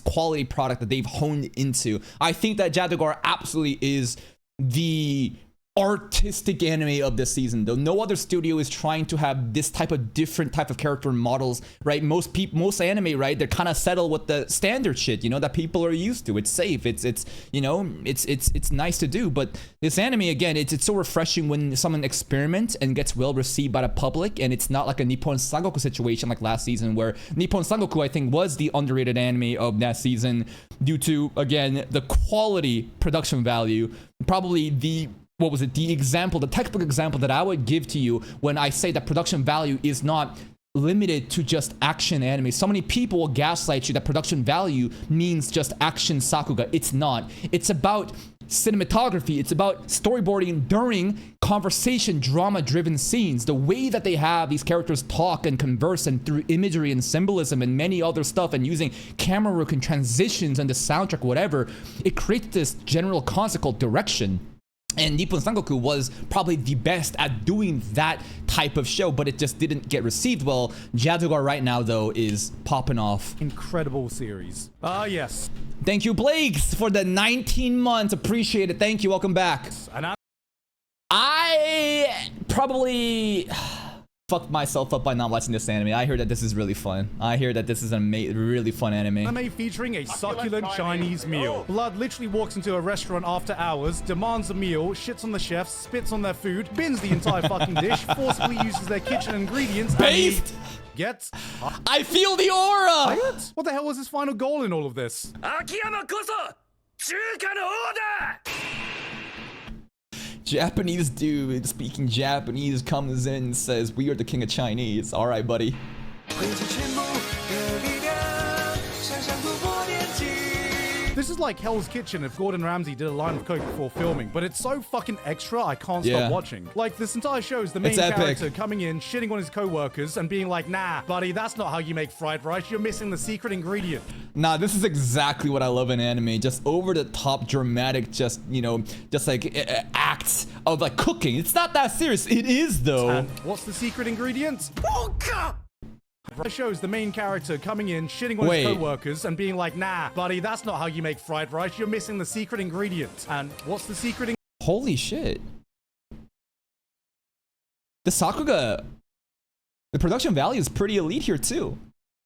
quality product that they've honed into. I think that Jadugar absolutely is the artistic anime of this season, though. No other studio is trying to have this type of different type of character models, right? Most anime, right, they're kind of settled with the standard shit, you know, that people are used to. It's safe, it's you know, it's nice to do. But this anime, again, it's so refreshing when someone experiments and gets well received by the public, and it's not like a Nippon Sangoku situation like last season, where Nippon Sangoku, I think, was the underrated anime of that season due to, again, the quality production value. Probably the textbook example that I would give to you when I say that production value is not limited to just action anime. So many people will gaslight you that production value means just action sakuga. It's not. It's about cinematography. It's about storyboarding during conversation, drama-driven scenes, the way that they have these characters talk and converse, and through imagery and symbolism and many other stuff, and using camera work and transitions and the soundtrack, whatever, it creates this general concept called direction. And Nippon Sangoku was probably the best at doing that type of show, but it just didn't get received well. Jadugar right now, though, is popping off. Incredible series. Yes. Thank you, Blakes, for the 19 months. Appreciate it. Thank you. Welcome back. And I probably fucked myself up by not watching this anime. I heard that this is really fun. I hear that this is a really fun anime. Anime featuring a succulent Chinese meal. Blood literally walks into a restaurant after hours, demands a meal, shits on the chefs, spits on their food, bins the entire fucking dish, forcibly uses their kitchen ingredients, Based! Gets I feel the aura! fired? What the hell was his final goal in all of this? Japanese dude speaking Japanese comes in and says, "We are the king of Chinese." All right, buddy. This is like Hell's Kitchen if Gordon Ramsay did a line of coke before filming, but it's so fucking extra I can't Yeah. stop watching. Like, this entire show is the main It's epic. character coming in, shitting on his co-workers and being like, "Nah, buddy, that's not how you make fried rice. You're missing the secret ingredient." Nah, this is exactly what I love in anime. Just over the top, dramatic, just, you know, just like acts of like cooking. It's not that serious. It is, though. And what's the secret ingredient? It shows the main character coming in, shitting on his co-workers and being like, "Nah, buddy, that's not how you make fried rice. You're missing the secret ingredient." And what's the secret ingredient? Holy shit. The Sakuga, the production value is pretty elite here too.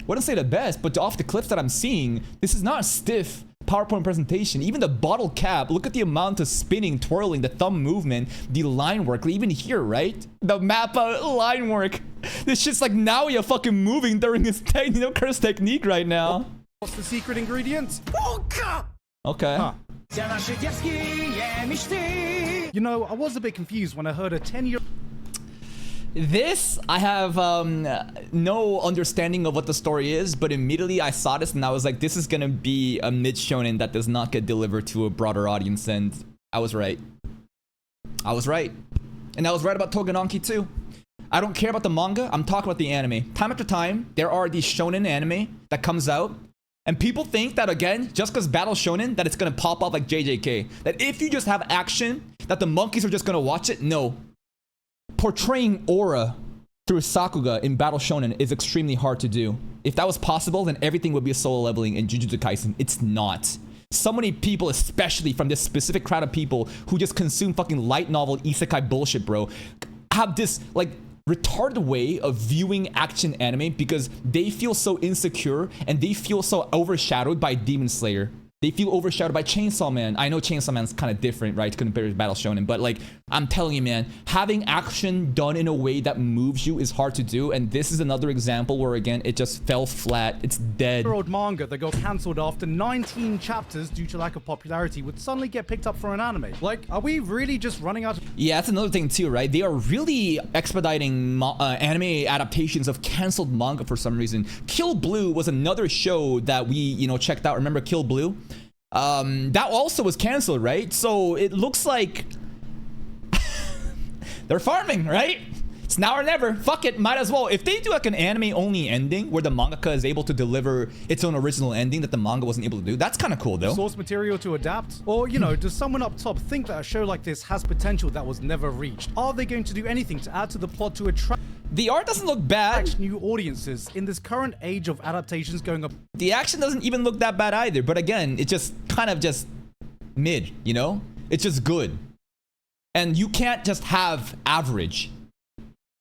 Wouldn't say the best, but off the clips that I'm seeing, this is not a stiff PowerPoint presentation. Even the bottle cap, look at the amount of spinning, twirling, the thumb movement, the line work, even here, right? The Mappa line work. This shit's like now you're fucking moving during his curse technique right now. What's the secret ingredient? Okay. Huh. You know, I was a bit confused when I heard a 10-year... This, I have no understanding of what the story is, but immediately I saw this and I was like, this is gonna be a mid-shonen that does not get delivered to a broader audience, and I was right. I was right. And I was right about Togenanki too. I don't care about the manga, I'm talking about the anime. Time after time, there are these shonen anime that comes out, and people think that, again, just because Battle Shonen, that it's gonna pop off like JJK. That if you just have action, that the monkeys are just gonna watch it. No. Portraying aura through Sakuga in Battle Shonen is extremely hard to do. If that was possible, then everything would be a solo leveling in Jujutsu Kaisen. It's not. So many people, especially from this specific crowd of people who just consume fucking light novel isekai bullshit, bro, have this, like, retarded way of viewing action anime because they feel so insecure and they feel so overshadowed by Demon Slayer. They feel overshadowed by Chainsaw Man. I know Chainsaw Man's kind of different, right, compared to Battle Shonen, but like, I'm telling you, man, having action done in a way that moves you is hard to do, and this is another example where, again, it just fell flat. It's dead. Old manga that got cancelled after 19 chapters due to lack of popularity would suddenly get picked up for an anime. Like, are we really just running out of... Yeah, that's another thing too, right? They are really expediting anime adaptations of canceled manga for some reason. Kill Blue was another show that we, you know, checked out. Remember Kill Blue? That also was canceled, right? So it looks like they're farming, right? It's now or never. Fuck it, might as well. If they do like an anime only ending where the mangaka is able to deliver its own original ending that the manga wasn't able to do, that's kind of cool though. Source material to adapt? Or, you know, does someone up top think that a show like this has potential that was never reached? Are they going to do anything to add to the plot to attract The art doesn't look bad. new audiences in this current age of adaptations going up? The action doesn't even look that bad either. But again, it's just kind of just mid, you know? It's just good. And you can't just have average.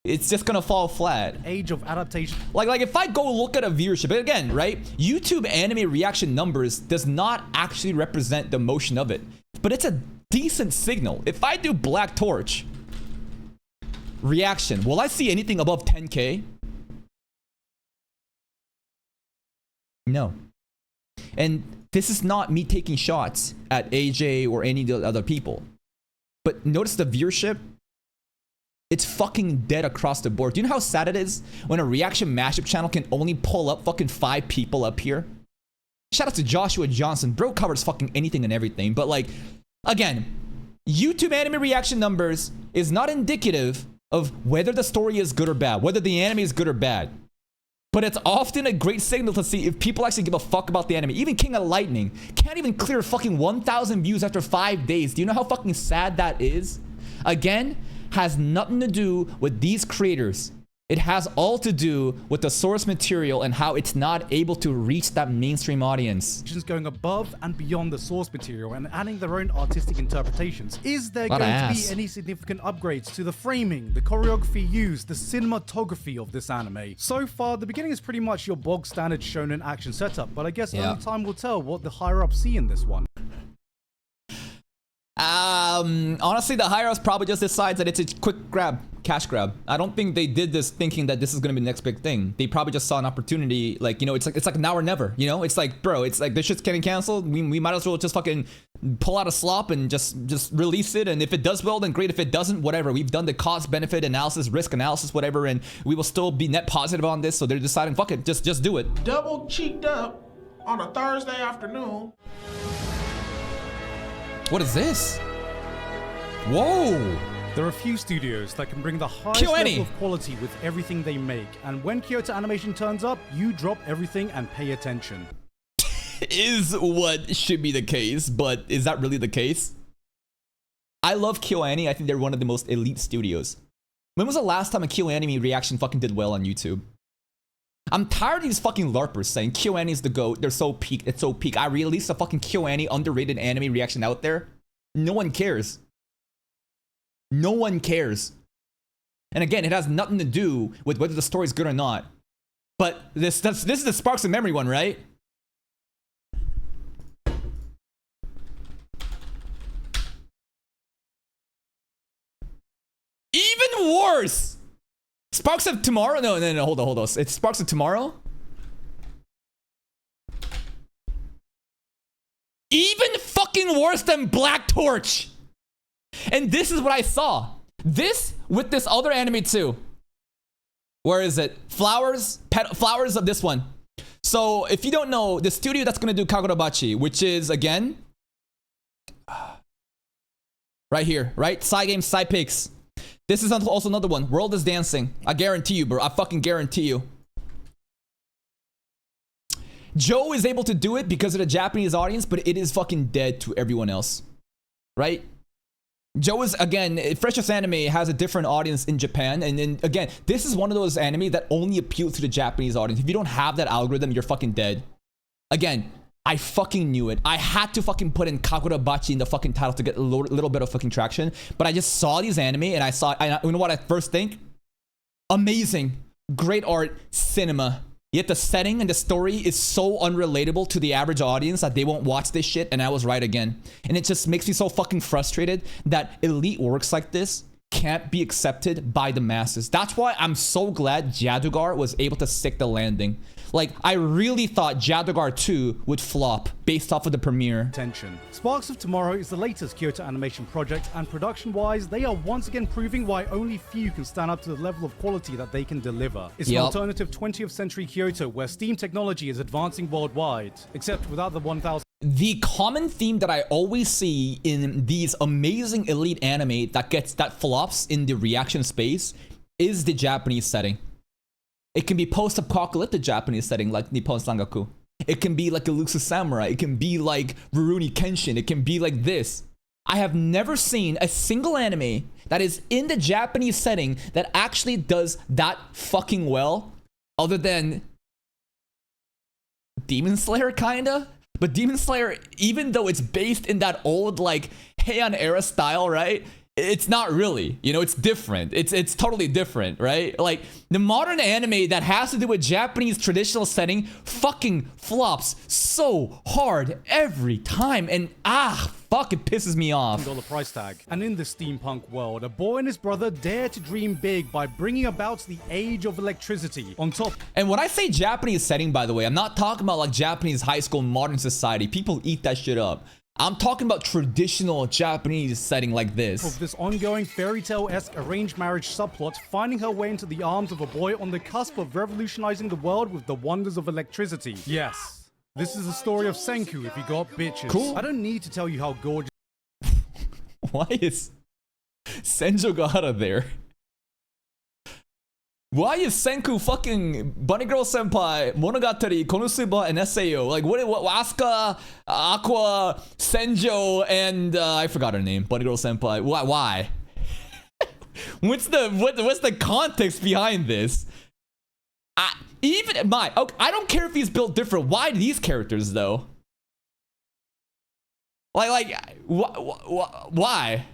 It's just gonna fall flat. Age of adaptation. Like if I go look at a viewership, again, right? YouTube anime reaction numbers does not actually represent the motion of it. But it's a decent signal. If I do Black Torch reaction, will I see anything above 10K? No. And this is not me taking shots at AJ or any of the other people. But notice the viewership. It's fucking dead across the board. Do you know how sad it is when a reaction mashup channel can only pull up fucking 5 people up here? Shout out to Joshua Johnson. Bro covers fucking anything and everything. But like, again, YouTube anime reaction numbers is not indicative of whether the story is good or bad, whether the anime is good or bad. But it's often a great signal to see if people actually give a fuck about the anime. Even King of Lightning can't even clear fucking 1,000 views after 5 days. Do you know how fucking sad that is? Again, has nothing to do with these creators. It has all to do with the source material and how it's not able to reach that mainstream audience. Going above and beyond the source material and adding their own artistic interpretations. Is there going to be any significant upgrades to the framing, the choreography used, the cinematography of this anime? So far, the beginning is pretty much your bog standard shonen action setup, but I guess only time will tell what the higher ups see in this one. Honestly, the higher ups probably just decides that it's a quick grab, cash grab. I don't think they did this thinking that this is gonna be the next big thing. They probably just saw an opportunity, like, you know, it's like now or never, you know? It's like, bro, it's like this shit's getting canceled. We might as well just fucking pull out a slop and just release it. And if it does well, then great. If it doesn't, whatever. We've done the cost benefit analysis, risk analysis, whatever, and we will still be net positive on this. So they're deciding, fuck it, just do it. Double cheeked up on a Thursday afternoon. What is this? Whoa! There are few studios that can bring the highest level of quality with everything they make, and when Kyoto Animation turns up, you drop everything and pay attention. Is what should be the case, but is that really the case? I love KyoAni. I think they're one of the most elite studios. When was the last time a KyoAni reaction fucking did well on YouTube? I'm tired of these fucking LARPers saying KyoAni is the GOAT. They're so peak. It's so peak. I released a fucking KyoAni underrated anime reaction out there. No one cares. No one cares. And again, it has nothing to do with whether the story is good or not. But this is the Sparks of Memory one, right? Even worse. Sparks of Tomorrow? No, hold on. It's Sparks of Tomorrow? Even fucking worse than Black Torch. And this is what I saw. This with this other anime too. Where is it? Flowers of this one. So if you don't know, the studio that's gonna do Kagurabachi, which is again right here, right? Side Game, Side Picks. This is also another one. World is Dancing. I guarantee you, bro. I fucking guarantee you. Joe is able to do it because of the Japanese audience, but it is fucking dead to everyone else. Right? Joe is, again, Freshest Anime has a different audience in Japan. And then, again, this is one of those anime that only appeals to the Japanese audience. If you don't have that algorithm, you're fucking dead. Again, I fucking knew it. I had to fucking put in Kagurabachi in the fucking title to get a little bit of fucking traction. But I just saw these anime and you know what I first think? Amazing. Great art, cinema. Yet the setting and the story is so unrelatable to the average audience that they won't watch this shit, and I was right again. And it just makes me so fucking frustrated that elite works like this can't be accepted by the masses. That's why I'm so glad Jadugar was able to stick the landing. Like, I really thought Jadugar 2 would flop based off of the premiere. Sparks of Tomorrow is the latest Kyoto Animation project, and production-wise, they are once again proving why only few can stand up to the level of quality that they can deliver. It's an alternative 20th century Kyoto where STEAM technology is advancing worldwide, except without the 1000. The common theme that I always see in these amazing elite anime that flops in the reaction space is the Japanese setting. It can be post-apocalyptic Japanese setting like Nippon Sangaku. It can be like Elusive Samurai. It can be like Rurouni Kenshin. It can be like this. I have never seen a single anime that is in the Japanese setting that actually does that fucking well, other than Demon Slayer, kinda. But Demon Slayer, even though it's based in that old like Heian era style, right? It's not really, you know, it's different. It's totally different, right? Like the modern anime that has to do with Japanese traditional setting fucking flops so hard every time. And fuck, it pisses me off. $1 price tag. And in the steampunk world, a boy and his brother dare to dream big by bringing about the age of electricity on top. And when I say Japanese setting, by the way, I'm not talking about like Japanese high school modern society. People eat that shit up. I'm talking about traditional Japanese setting like this. Of this ongoing fairy tale-esque arranged marriage subplot, finding her way into the arms of a boy on the cusp of revolutionizing the world with the wonders of electricity. Yes, this is the story of Senku if you got bitches. Cool. I don't need to tell you how gorgeous Why is Senjo got out of there? Why is Senku fucking Bunny Girl Senpai, Monogatari, Konosuba, and SAO? Like, what Asuka, Aqua, Senjo, and I forgot her name. Bunny Girl Senpai. Why? What's the context behind this? I don't care if he's built different. Why these characters though? Why? Why?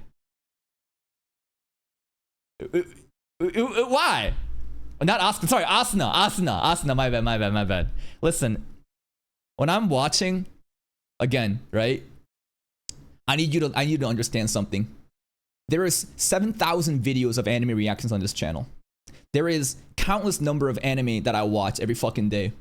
Not Asuka. Sorry, Asuna. My bad. Listen, when I'm watching, again, right? I need you to understand something. There is 7,000 videos of anime reactions on this channel. There is countless number of anime that I watch every fucking day.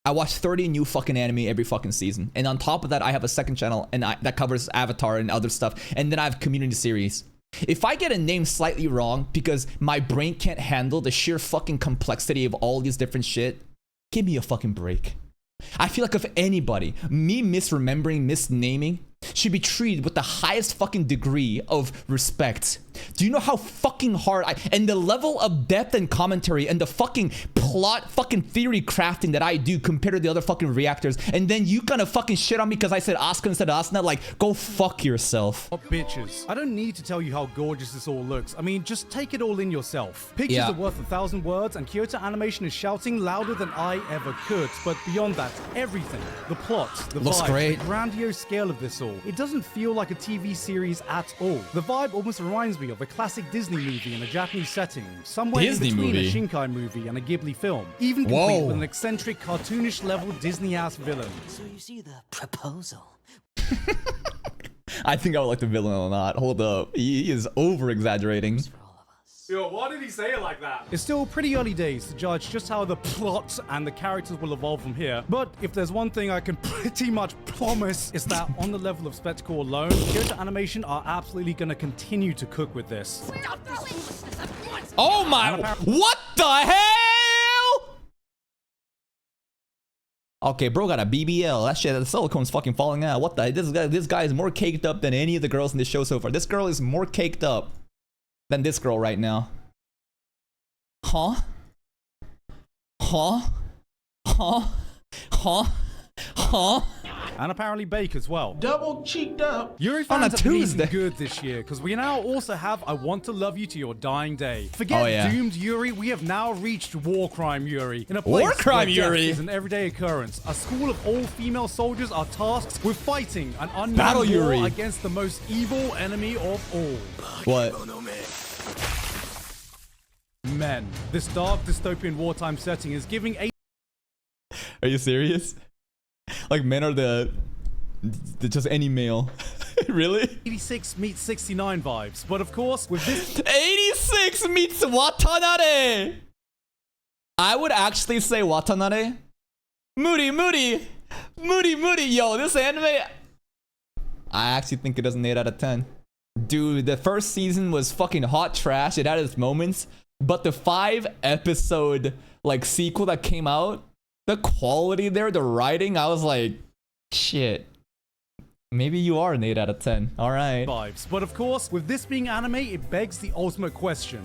I watch 30 new fucking anime every fucking season. And on top of that, I have a second channel and that covers Avatar and other stuff. And then I have community series. If I get a name slightly wrong because my brain can't handle the sheer fucking complexity of all these different shit, give me a fucking break. I feel like if anybody, me misremembering, misnaming, should be treated with the highest fucking degree of respect. Do you know how fucking hard and the level of depth and commentary and the fucking plot fucking theory crafting that I do compared to the other fucking reactors, and then you gonna fucking shit on me because I said Asuka instead of Asuna? Like, go fuck yourself. Oh, bitches. I don't need to tell you how gorgeous this all looks. I mean, just take it all in yourself. Pictures are worth 1,000 words, and Kyoto Animation is shouting louder than I ever could. But beyond that, everything, the plot, the looks vibe, great. the grandiose scale of this all, it doesn't feel like a TV series at all. The vibe almost reminds me of a classic Disney movie in a Japanese setting, somewhere in between a Shinkai movie and a Ghibli film, even complete with an eccentric, cartoonish level Disney-ass villain. So you see the proposal. I think I would like the villain a lot. Hold up, he is over-exaggerating. Yo, why did he say it like that? It's still pretty early days to judge just how the plot and the characters will evolve from here. But if there's one thing I can pretty much promise, it's that on the level of spectacle alone, Kyoto Animation are absolutely gonna continue to cook with this. Oh my, what the hell? Okay, bro got a BBL. That shit, the silicone's fucking falling out. What the, this guy is more caked up than any of the girls in this show so far. This girl is more caked up than this girl right now. Huh? And apparently Bake as well. Double cheeked up. Yuri fans have been good this year, because we now also have I Want to Love You to Your Dying Day. Forget doomed Yuri, we have now reached war crime Yuri. In a place war crime where Yuri death is an everyday occurrence. A school of all-female soldiers are tasked with fighting an unknown Battle war Yuri against the most evil enemy of all. What? Men. This dark dystopian wartime setting is giving a... Are you serious? Like men are the just any male. Really? 86 meets 69 vibes. But of course, with this... 86 meets Watanabe! I would actually say Watanabe. Moody. Yo, this anime... I actually think it does an 8 out of 10. Dude, the first season was fucking hot trash. It had its moments. But the 5-episode like sequel that came out, the quality there, the writing, I was like, shit. Maybe you are an 8 out of 10. All right. Vibes. But of course, with this being anime, it begs the ultimate question.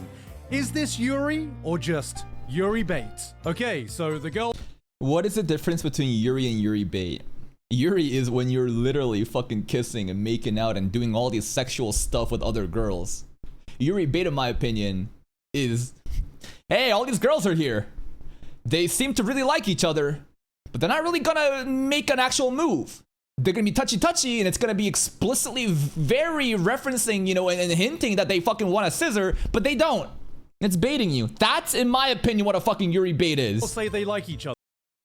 Is this Yuri or just Yuri bait? Okay, so the girl... What is the difference between Yuri and Yuri bait? Yuri is when you're literally fucking kissing and making out and doing all this sexual stuff with other girls. Yuri bait, in my opinion, is, hey, all these girls are here. They seem to really like each other, but they're not really gonna make an actual move. They're gonna be touchy-touchy, and it's gonna be explicitly very referencing, you know, and hinting that they fucking want a scissor, but they don't. It's baiting you. That's, in my opinion, what a fucking Yuri bait is. People say they like each other.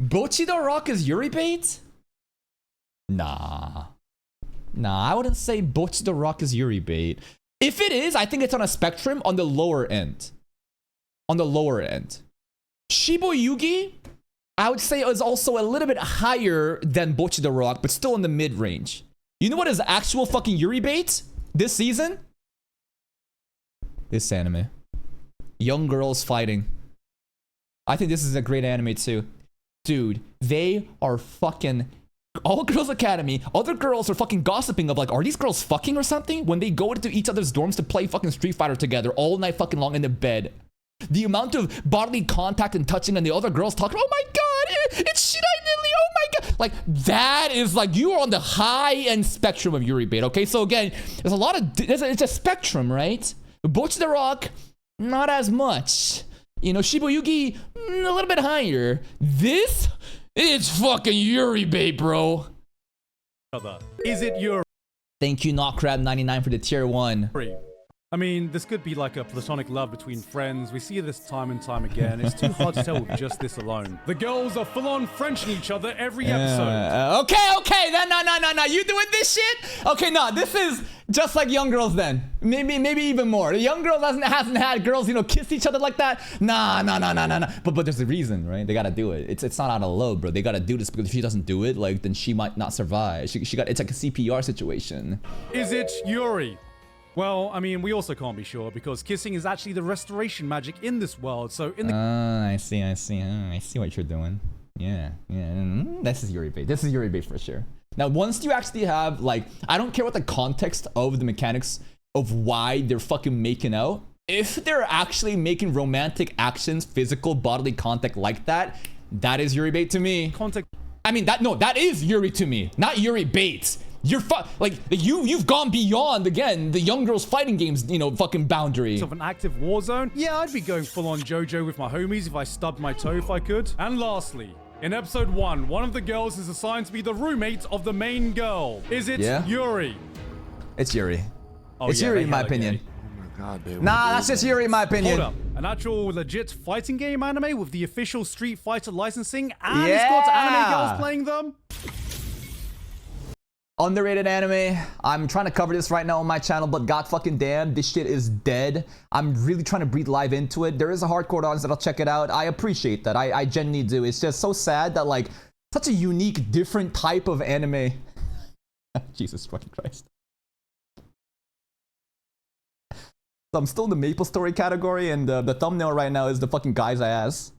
Bochido Rock is Yuri bait? Nah, I wouldn't say Bochido Rock is Yuri bait. If it is, I think it's on a spectrum on the lower end. Shibo Yugi, I would say, is also a little bit higher than Bochido Rock, but still in the mid-range. You know what is actual fucking Yuri bait this season? This anime. Young girls fighting. I think this is a great anime too. Dude, they are fucking All Girls Academy, other girls are fucking gossiping of like, are these girls fucking or something? When they go into each other's dorms to play fucking Street Fighter together all night fucking long in the bed. The amount of bodily contact and touching and the other girls talking, oh my god, it's Shirai Lily, oh my god. Like, that is like, you are on the high-end spectrum of Yuri bait, okay? So again, there's a lot of, it's a spectrum, right? Butch the Rock, not as much. You know, Shibuyuki, a little bit higher. This is fucking Yuri bait, bro. Is it Yuri? Thank you, NotCrab99 for the tier 1. I mean, this could be like a platonic love between friends. We see this time and time again. It's too hard to tell with just this alone. The girls are full-on Frenching each other every episode. Okay. Then, no. You doing this shit? Okay, no. This is just like Young Girls then. Maybe even more. The Young Girls hasn't had girls, you know, kiss each other like that. Nah. But there's a reason, right? They gotta do it. It's not out of love, bro. They gotta do this because if she doesn't do it, like, then she might not survive. It's like a CPR situation. Is it Yuri? Well, I mean, we also can't be sure because kissing is actually the restoration magic in this world. So in the I see. I see what you're doing. Yeah. This is Yuri bait. This is Yuri bait for sure. Now, once you actually have, like, I don't care what the context of the mechanics of why they're fucking making out. If they're actually making romantic actions, physical bodily contact like that, that is Yuri bait to me. I mean, that is Yuri to me, not Yuri bait. You're you've gone beyond, again, the Young Girls fighting games, you know, fucking boundary. Of an active war zone? Yeah, I'd be going full on JoJo with my homies if I stubbed my toe if I could. And lastly, in episode 1, one of the girls is assigned to be the roommate of the main girl. Is it Yuri? It's Yuri. Oh, it's Yuri in my opinion. Oh my god, baby. Nah, that's just Yuri in my opinion. Hold up. An actual legit fighting game anime with the official Street Fighter licensing and it's got anime girls playing them? Underrated anime. I'm trying to cover this right now on my channel, but god fucking damn, this shit is dead. I'm really trying to breathe live into it. There is a hardcore audience that'll check it out. I appreciate that. I genuinely do. It's just so sad that, like, such a unique, different type of anime. Jesus fucking Christ. So I'm still in the Maple Story category, and the thumbnail right now is the fucking guy's ass.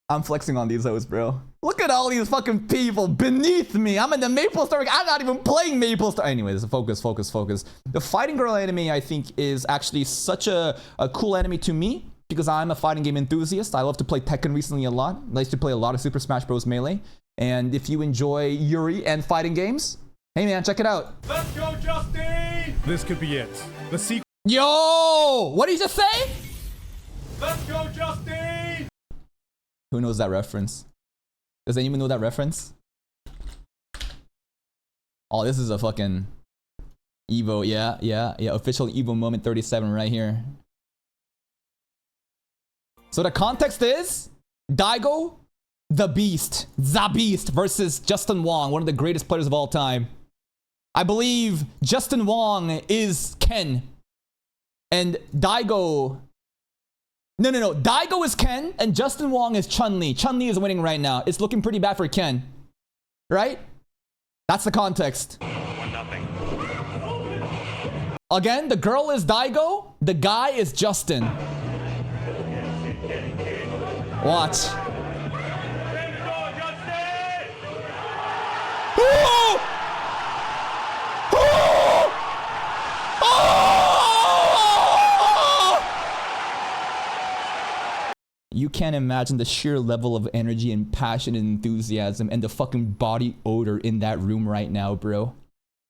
I'm flexing on these hoes, bro. Look at all these fucking people beneath me. I'm in the Maple Story. I'm not even playing Maple Story. Anyways, focus. The Fighting Girl anime, I think, is actually such a cool anime to me because I'm a fighting game enthusiast. I love to play Tekken recently a lot. I used to play a lot of Super Smash Bros. Melee. And if you enjoy Yuri and fighting games, hey man, check it out. Let's go, Justin! This could be it. The secret. Yo! What did you just say? Let's go, Justin! Who knows that reference? Does anyone know that reference? Oh, this is a fucking Evo. Yeah. Official Evo moment 37 right here. So the context is Daigo, the Beast versus Justin Wong, one of the greatest players of all time. I believe Justin Wong is Ken. And Daigo... No. Daigo is Ken, and Justin Wong is Chun-Li. Chun-Li is winning right now. It's looking pretty bad for Ken. Right? That's the context. 1-0. Again, the girl is Daigo. The guy is Justin. Watch. You can't imagine the sheer level of energy and passion and enthusiasm and the fucking body odor in that room right now, bro.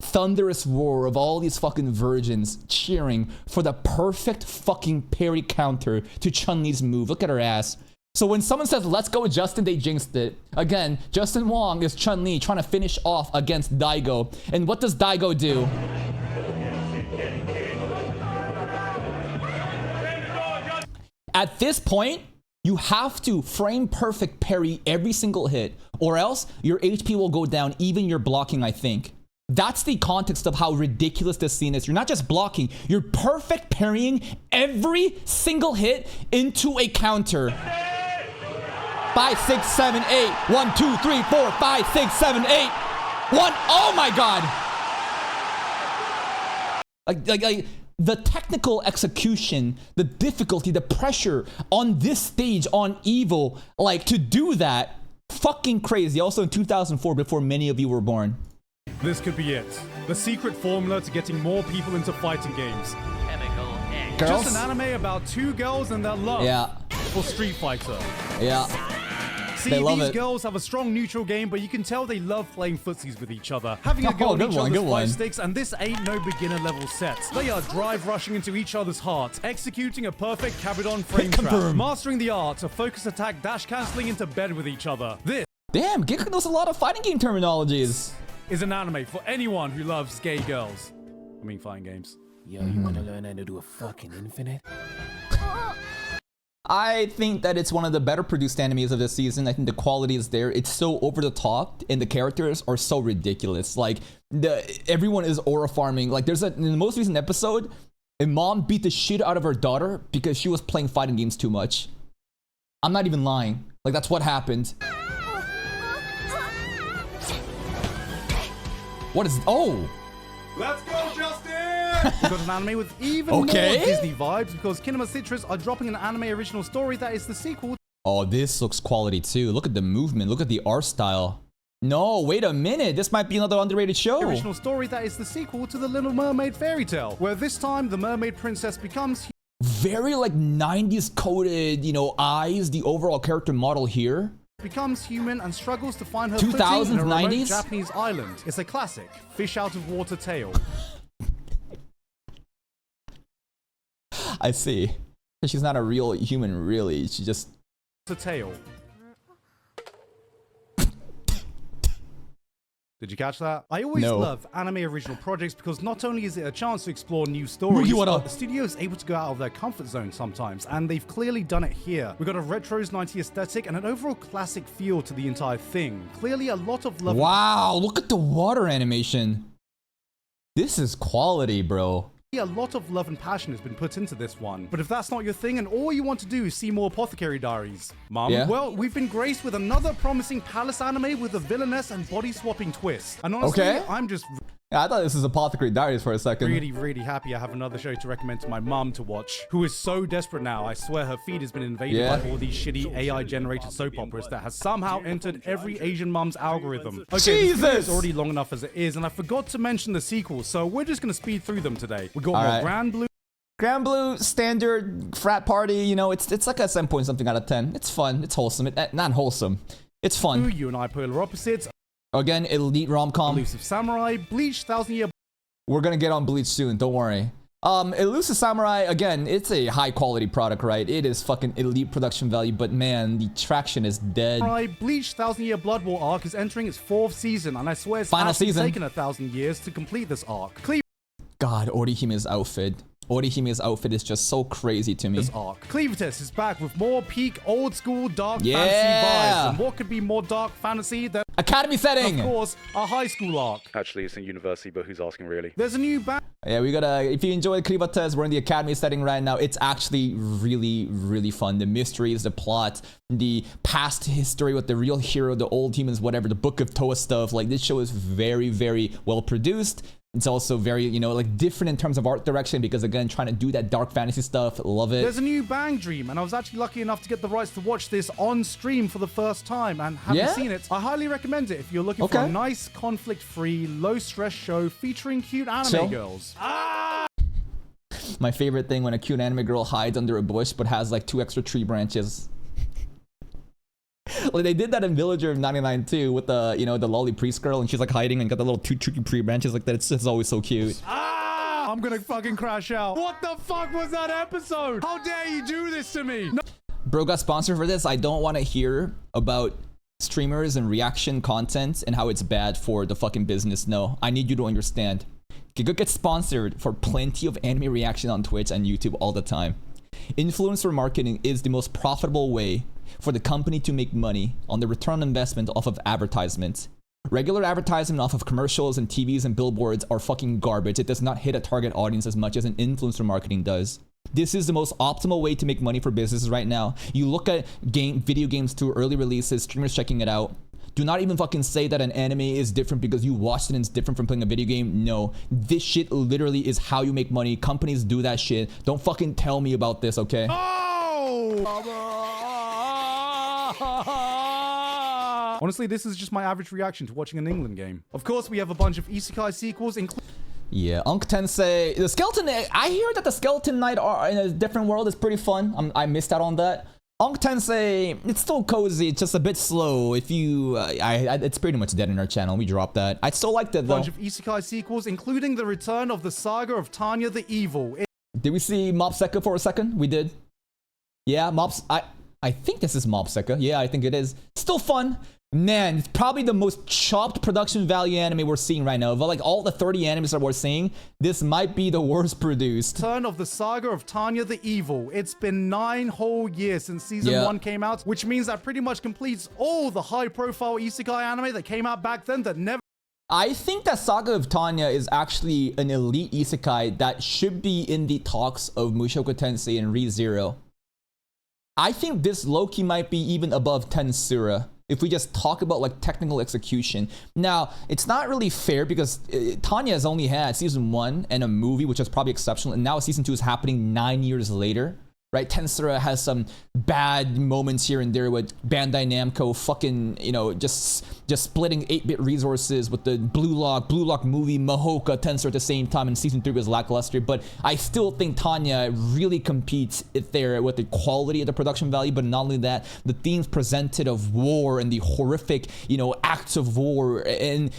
Thunderous roar of all these fucking virgins cheering for the perfect fucking parry counter to Chun-Li's move. Look at her ass. So when someone says, let's go Justin, they jinxed it. Again, Justin Wong is Chun-Li trying to finish off against Daigo. And what does Daigo do? At this point, you have to frame perfect parry every single hit, or else your HP will go down, even your blocking, I think. That's the context of how ridiculous this scene is. You're not just blocking, you're perfect parrying every single hit into a counter. 5, 6, 7, 8. 1, 2, 3, 4, 5, 6, 7, 8. 1. Oh my god! Like the technical execution, the difficulty, the pressure on this stage on Evo, like to do that, fucking crazy. Also in 2004, before many of you were born. This could be it. The secret formula to getting more people into fighting games. Girls? Just an anime about two girls and their love for Street Fighter. Yeah. See, They love these it. girls have a strong neutral game, but you can tell they love playing footsies with each other. Having a go on each other's fight sticks, and this ain't no beginner level set. They are drive rushing into each other's hearts, executing a perfect Cabidon frame trap, mastering the art of focus attack dash cancelling into bed with each other. This Damn, Gigguk knows a lot of fighting game terminologies. is an anime for anyone who loves gay girls. I mean, fighting games. Yo, you wanna learn how to do a fucking infinite? I think that it's one of the better produced animes of this season. I think the quality is there. It's so over the top, and the characters are so ridiculous. Like everyone is aura farming. Like in the most recent episode, a mom beat the shit out of her daughter because she was playing fighting games too much. I'm not even lying. Like that's what happened. What is? Oh. Let's go, Justin! We've got an anime with even more Disney vibes because Kinema Citrus are dropping an anime original story that is the sequel. Oh, this looks quality too. Look at the movement. Look at the art style. No, wait a minute. This might be another underrated show. Original story that is the sequel to the Little Mermaid fairy tale, where this time the mermaid princess becomes very like 90s coded, you know, eyes. The overall character model here. Becomes human and struggles to find her 2000s, footing in a remote 90s? Japanese island. It's a classic fish out of water tale. I see. She's not a real human, really. She just... It's a tale. Did you catch that? I always love anime original projects because not only is it a chance to explore new stories, but the studio is able to go out of their comfort zone sometimes, and they've clearly done it here. We've got a retros 90s aesthetic and an overall classic feel to the entire thing. Clearly a lot of love. Wow, look at the water animation. This is quality, bro. A lot of love and passion has been put into this one. But if that's not your thing and all you want to do is see more Apothecary Diaries, Mom, well, we've been graced with another promising palace anime with a villainess and body-swapping twist. And honestly, I'm just... Yeah, I thought this was Apothecary Diaries for a second. Really happy I have another show to recommend to my mom to watch, who is so desperate now. I swear her feed has been invaded by all these shitty AI-generated soap operas that has somehow entered every Asian mom's algorithm. Okay, Jesus! It's already long enough as it is, and I forgot to mention the sequels, so we're just gonna speed through them today. We got more Grand Blue. Grand Blue, standard frat party, you know, it's like a 7 point something out of 10. It's fun, it's wholesome, not wholesome. It's fun. You and I polar opposites. Again, elite rom-com. Elusive Samurai, Bleach, 1000 Year. We're gonna get on Bleach soon, don't worry. Elusive Samurai, again, it's a high quality product, right? It is fucking elite production value, but man, the traction is dead. Samurai, Bleach, 1000 Year Blood War arc is entering its 4th season, and I swear it's taken 1,000 years to complete this arc. God, Orihime's outfit. Orihime's outfit is just so crazy to me. This arc. Cleavitus is back with more peak old school dark fantasy vibes. And what could be more dark fantasy than Academy setting? Of course, a high school arc. Actually, it's in university, but who's asking really? There's a new band. Yeah, we gotta, if you enjoy Cleavitus, we're in the Academy setting right now. It's actually really fun. The mysteries, the plot, the past history with the real hero, the old humans, whatever, the Book of Toa stuff. Like, this show is very well produced. It's also very, you know, like different in terms of art direction because, again, trying to do that dark fantasy stuff. Love it. There's a new Bang Dream, and I was actually lucky enough to get the rights to watch this on stream for the first time and haven't seen it. I highly recommend it if you're looking for a nice, conflict-free, low-stress show featuring cute anime girls. My favorite thing when a cute anime girl hides under a bush but has like 2 extra tree branches. Like they did that in Villager of 99 too with the, you know, the lolly priest girl, and she's like hiding and got the little 2 tree branches like that. It's just always so cute. I'm gonna fucking crash out. What the fuck was that episode? How dare you do this to me? No. Bro got sponsored for this. I don't want to hear about streamers and reaction content and how it's bad for the fucking business. No, I need you to understand. Gigguk gets sponsored for plenty of anime reaction on Twitch and YouTube all the time. Influencer marketing is the most profitable way for the company to make money on the return on investment off of advertisements. Regular advertisement off of commercials and TVs and billboards are fucking garbage. It does not hit a target audience as much as an influencer marketing does. This is the most optimal way to make money for businesses right now. You look at video games through early releases, streamers checking it out. Do not even fucking say that an anime is different because you watched it and it's different from playing a video game. No, this shit literally is how you make money. Companies do that shit. Don't fucking tell me about this, okay? Honestly, this is just my average reaction to watching an England game. Of course, we have a bunch of isekai sequels, including... Yeah, Unk Tensei. The Skeleton... I hear that the Skeleton Knight are in a different world is pretty fun. I missed out on that. Unk Tensei, it's still cozy. It's just a bit slow. If you... it's pretty much dead in our channel. We dropped that. I still liked it, though. A bunch of isekai sequels, including the return of the saga of Tanya the Evil. Did we see Mob Secca for a second? We did. Yeah, I think this is Mob Secca. Yeah, I think it is. Still fun. Man, it's probably the most chopped production value anime we're seeing right now. But like all the 30 animes that we're seeing, this might be the worst produced. Return of the saga of Tanya the Evil. It's been 9 whole years since season 1 came out, which means that pretty much completes all the high-profile isekai anime that came out back then that never... I think that Saga of Tanya is actually an elite isekai that should be in the talks of Mushoku Tensei and Re:Zero. I think this low-key might be even above Tensura if we just talk about like technical execution. Now, it's not really fair because Tanya has only had season 1 and a movie, which was probably exceptional, and now season 2 is happening 9 years later. Right, Tensura has some bad moments here and there with Bandai Namco fucking, you know, just splitting 8-bit resources with the Blue Lock movie, Mahoka, Tensura at the same time, and season 3 was lackluster. But I still think Tanya really competes there with the quality of the production value. But not only that, the themes presented of war and the horrific, you know, acts of war and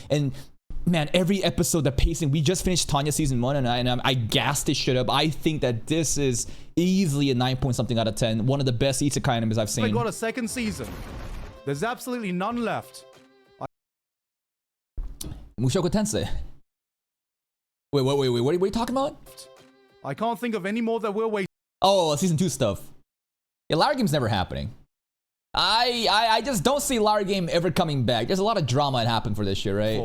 man, every episode, the pacing. We just finished Tanya season 1, and I gassed this shit up. I think that this is easily a 9 point something out of 10. One of the best isekai animes I've seen. They got a second season. There's absolutely none left. Mushoku Tensei. Wait, what are you talking about? I can't think of any more that we're waiting. Oh, season 2 stuff. Yeah, Larry Game's never happening. I just don't see Larry Game ever coming back. There's a lot of drama that happened for this shit, right?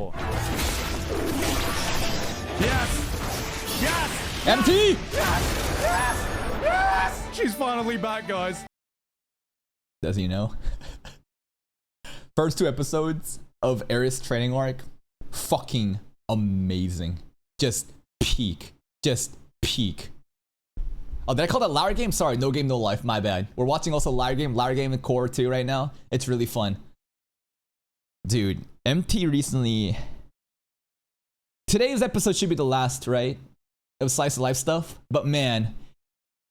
Yes! Yes! MT! Yes! Yes! Yes! She's finally back, guys. Does he know? First 2 episodes of Eris training arc, fucking amazing. Just peak. Just peak. Oh, did I call that Larry Game? Sorry, No Game, No Life. My bad. We're watching also Larry Game and Core 2 right now. It's really fun. Dude, MT recently... Today's episode should be the last, right? Of Slice of Life stuff. But man,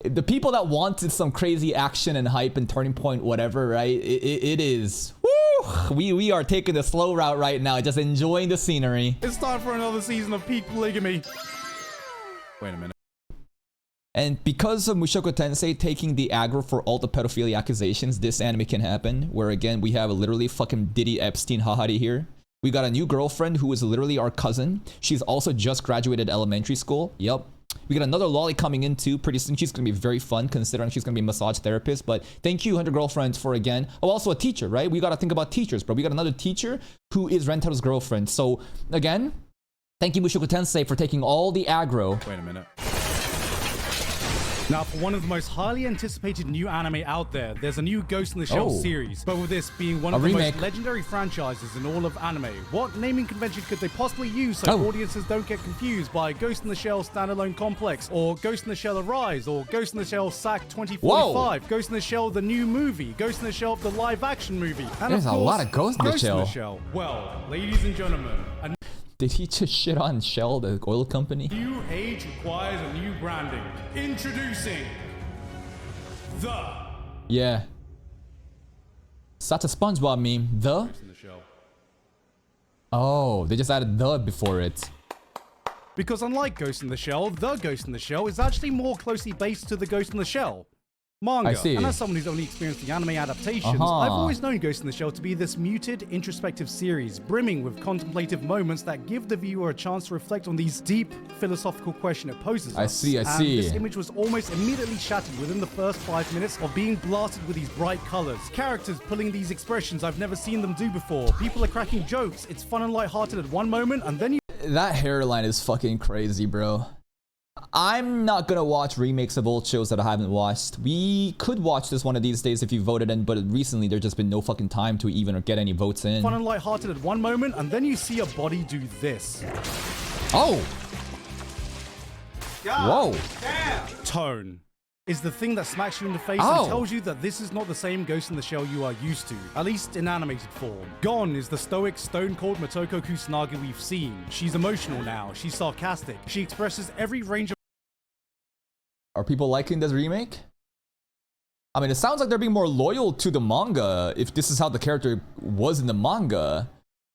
the people that wanted some crazy action and hype and turning point, whatever, right? It is... Woo! We are taking the slow route right now, just enjoying the scenery. It's time for another season of peak polygamy. Wait a minute. And because of Mushoku Tensei taking the aggro for all the pedophilia accusations, this anime can happen. Where again, we have literally fucking Diddy Epstein Hahari here. We got a new girlfriend who is literally our cousin. She's also just graduated elementary school. Yep. We got another lolly coming in too pretty soon. She's gonna be very fun considering she's gonna be a massage therapist. But thank you, 100 Girlfriends, for again. Oh, also a teacher, right? We gotta think about teachers, bro. We got another teacher who is Rentaro's girlfriend. So again, thank you, Mushoku Tensei, for taking all the aggro. Wait a minute. Now, for one of the most highly anticipated new anime out there, there's a new Ghost in the Shell series. But with this being one of the most legendary franchises in all of anime, what naming convention could they possibly use so audiences don't get confused by Ghost in the Shell Standalone Complex, or Ghost in the Shell Arise, or Ghost in the Shell SAC 2045, Ghost in the Shell the new movie, Ghost in the Shell the live action movie, and there's of course, a lot of Ghost in the Shell. Well, ladies and gentlemen, did he just shit on Shell, the oil company? New age requires a new branding. Introducing the... Yeah. Such a SpongeBob meme. The? Oh, they just added the before it. Because unlike Ghost in the Shell, the Ghost in the Shell is actually more closely based to the Ghost in the Shell manga. I see. And as someone who's only experienced the anime adaptations, I've always known Ghost in the Shell to be this muted, introspective series, brimming with contemplative moments that give the viewer a chance to reflect on these deep philosophical questions it poses us. I see. And this image was almost immediately shattered within the first 5 minutes of being blasted with these bright colors. Characters pulling these expressions I've never seen them do before. People are cracking jokes. It's fun and lighthearted at one moment, and then you... That hairline is fucking crazy, bro. I'm not gonna watch remakes of old shows that I haven't watched. We could watch this one of these days if you voted in, but recently there's just been no fucking time to even get any votes in. Fun and lighthearted at one moment, and then you see a body do this. Oh! Whoa! Tone is the thing that smacks you in the face Oh. and tells you that this is not the same Ghost in the Shell you are used to, at least in animated form. Gone is the stoic, stone-cold Motoko Kusanagi we've seen. She's emotional now, she's sarcastic, she expresses every range of Are people liking this remake? I mean, it sounds like they're being more loyal to the manga if this is how the character was in the manga.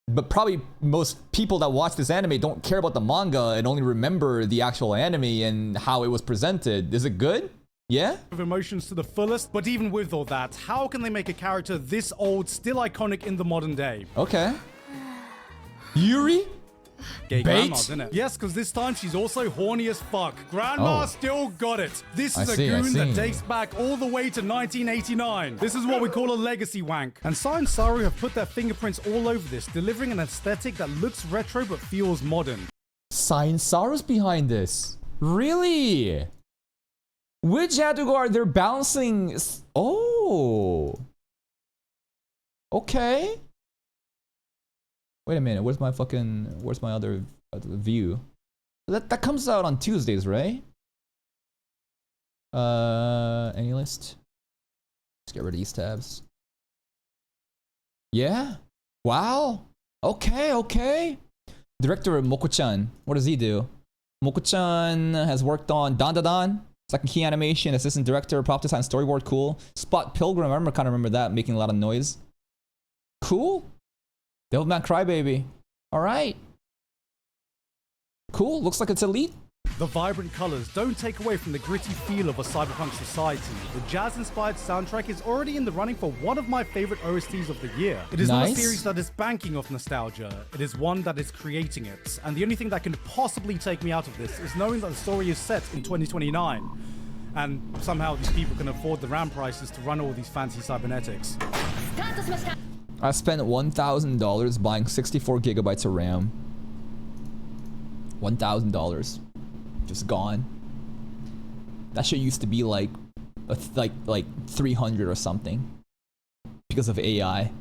But probably most people that watch this anime don't care about the manga and only remember the actual anime and how it was presented. Is it good? Yeah? emotions to the fullest, but even with all that, how can they make a character this old still iconic in the modern day? Okay. Yuri? Gay Bait? grandma's in it. Yes, because this time she's also horny as fuck. Grandma Oh. still got it. This I is a see, I goon that see. dates back all the way to 1989. This is what we call a legacy wank. And Sai and Saru have put their fingerprints all over this, delivering an aesthetic that looks retro but feels modern. Science Saru's behind this. Really? Which Jaguar they're balancing? Oh. Okay. Wait a minute. Where's my other view? That comes out on Tuesdays, right? Any list? Let's get rid of these tabs. Yeah. Wow. Okay. Director Moko-chan. What does he do? Moko-chan has worked on Dan Dan Dan, second key animation, assistant director, prop design, storyboard, cool. Spot Pilgrim, I remember that, making a lot of noise. Cool. Devilman Crybaby. Alright. Cool, looks like it's elite. The vibrant colors don't take away from the gritty feel of a cyberpunk society. The jazz-inspired soundtrack is already in the running for one of my favorite OSTs of the year. It is not a Nice. series that is banking off nostalgia. It is one that is creating it. And the only thing that can possibly take me out of this is knowing that the story is set in 2029. And somehow these people can afford the RAM prices to run all these fancy cybernetics. I spent $1,000 buying 64 gigabytes of RAM. $1,000. Just gone. That shit used to be like 300 or something because of AI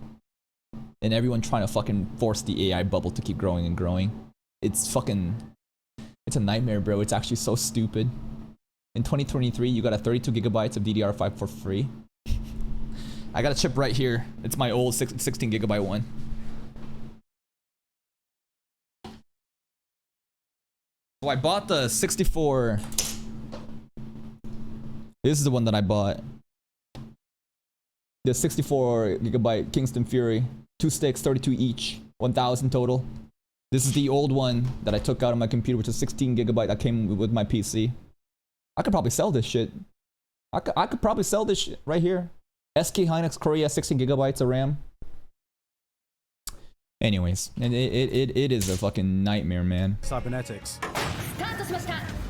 and everyone trying to fucking force the AI bubble to keep growing and growing. It's a nightmare, bro. It's actually so stupid. In 2023, you got a 32 gigabytes of DDR5 for free. I got a chip right here. It's my old 16 gigabyte one. So I bought the 64. This is the one that I bought. The 64 gigabyte Kingston Fury. 2 sticks, 32 each. 1,000 total. This is the old one that I took out of my computer, which is 16 gigabyte that came with my PC. I could probably sell this shit. I could probably sell this shit right here. SK Hynix Korea, 16 gigabytes of RAM. Anyways, and it is a fucking nightmare, man. Cybernetics.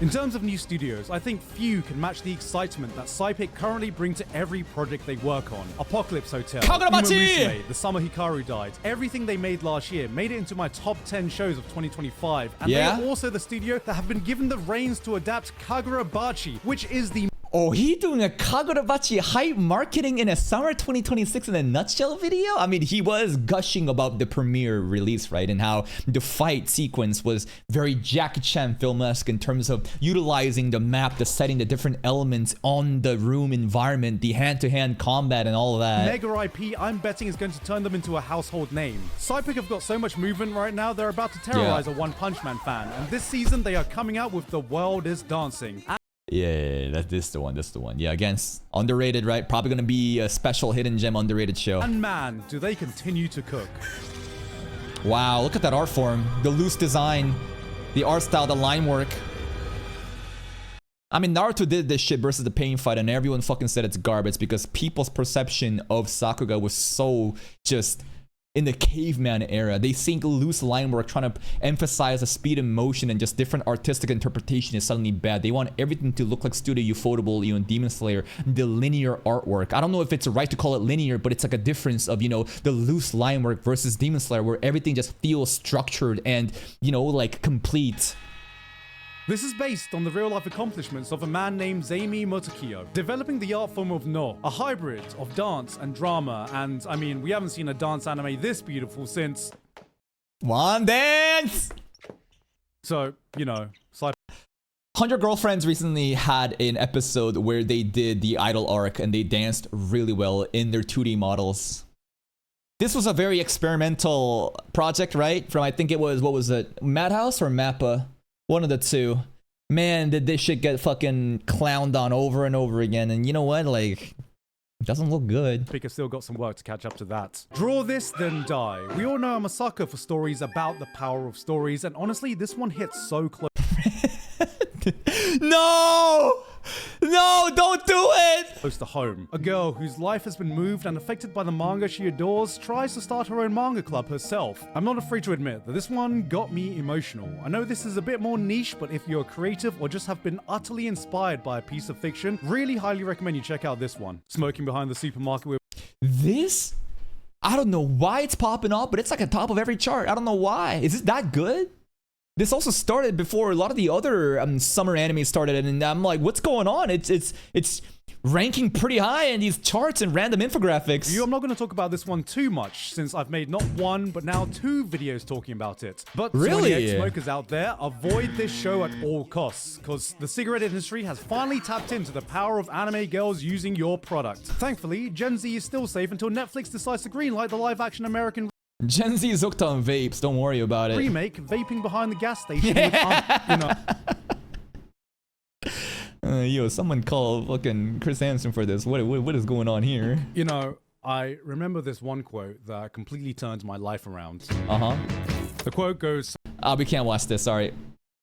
In terms of new studios, I think few can match the excitement that Cypic currently bring to every project they work on. Apocalypse Hotel, Kagurabachi! Uma Musume, The Summer Hikaru Died. Everything they made last year made it into my top 10 shows of 2025. And Yeah? they are also the studio that have been given the reins to adapt Kagurabachi, which is the Oh, he doing a Kagurabachi hype marketing in a summer 2026 in a nutshell video? I mean, he was gushing about the premiere release, right? And how the fight sequence was very Jackie Chan film-esque in terms of utilizing the map, the setting, the different elements on the room environment, the hand-to-hand combat and all of that. mega IP I'm betting is going to turn them into a household name. Cypic have got so much movement right now, they're about to terrorize a One Punch Man fan. And this season, they are coming out with The World is Dancing. Yeah, that's the one. Yeah, again, underrated, right? Probably gonna be a special hidden gem underrated show. And man, do they continue to cook. Wow, look at that art form. The loose design, the art style, the line work. I mean, Naruto did this shit versus the pain fight and everyone fucking said it's garbage because people's perception of Sakuga was so just in the caveman era. They think loose line work, trying to emphasize the speed and motion and just different artistic interpretation is suddenly bad. They want everything to look like Studio Ufotable, you know, Demon Slayer, the linear artwork. I don't know if it's right to call it linear, but it's like a difference of, you know, the loose line work versus Demon Slayer where everything just feels structured and, you know, like complete. This is based on the real-life accomplishments of a man named Zaimi Motokiyo, developing the art form of No, a hybrid of dance and drama, and I mean, we haven't seen a dance anime this beautiful since... One Dance! So, you know, side 100 Girlfriends recently had an episode where they did the idol arc and they danced really well in their 2D models. This was a very experimental project, right? From, I think it was, what was it? Madhouse or Mappa? One of the two. Man, did this shit get fucking clowned on over and over again. And you know what? Like, it doesn't look good. Pika still got some work to catch up to that. Draw this, then die. We all know I'm a sucker for stories about the power of stories, and honestly, this one hits so close. No! No, don't do it! Close to home. A girl whose life has been moved and affected by the manga she adores tries to start her own manga club herself. I'm not afraid to admit that this one got me emotional. I know this is a bit more niche, but if you're creative or just have been utterly inspired by a piece of fiction, really highly recommend you check out this one. Smoking behind the supermarket with... This? I don't know why it's popping up, but it's like at top of every chart. I don't know why. Is it that good? This also started before a lot of the other summer anime started, and I'm like, what's going on? It's ranking pretty high in these charts and random infographics. I'm not going to talk about this one too much, since I've made not one, but now 2 videos talking about it. But really, to any ex-smokers out there, avoid this show at all costs, because the cigarette industry has finally tapped into the power of anime girls using your product. Thankfully, Gen Z is still safe until Netflix decides to greenlight the live-action American Gen Z is hooked on vapes, don't worry about it. remake, Vaping Behind the Gas Station. With, you know. Yo, someone call fucking Chris Hansen for this. What is going on here? You know, I remember this one quote that completely turned my life around. The quote goes... we can't watch this, sorry.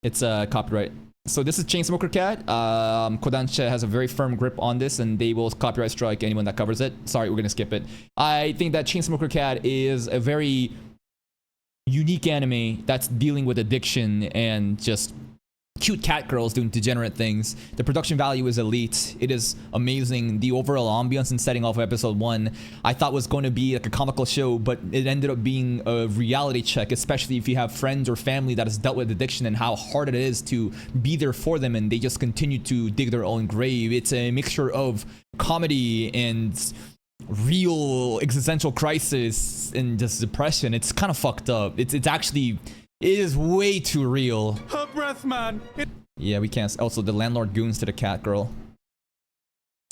It's copyright. So this is Chainsmoker Cat. Kodansha has a very firm grip on this, and they will copyright strike anyone that covers it. Sorry, we're gonna skip it. I think that Chainsmoker Cat is a very unique anime that's dealing with addiction and just cute cat girls doing degenerate things. The production value is elite. It is amazing. The overall ambience and setting off of episode 1 I thought was going to be like a comical show, but it ended up being a reality check, especially if you have friends or family that has dealt with addiction and how hard it is to be there for them, and they just continue to dig their own grave. It's a mixture of comedy and real existential crisis and just depression. It's kind of fucked up. It's actually... It is way too real. Her breath, man. Yeah, we can't. Also, the landlord goons to the cat girl.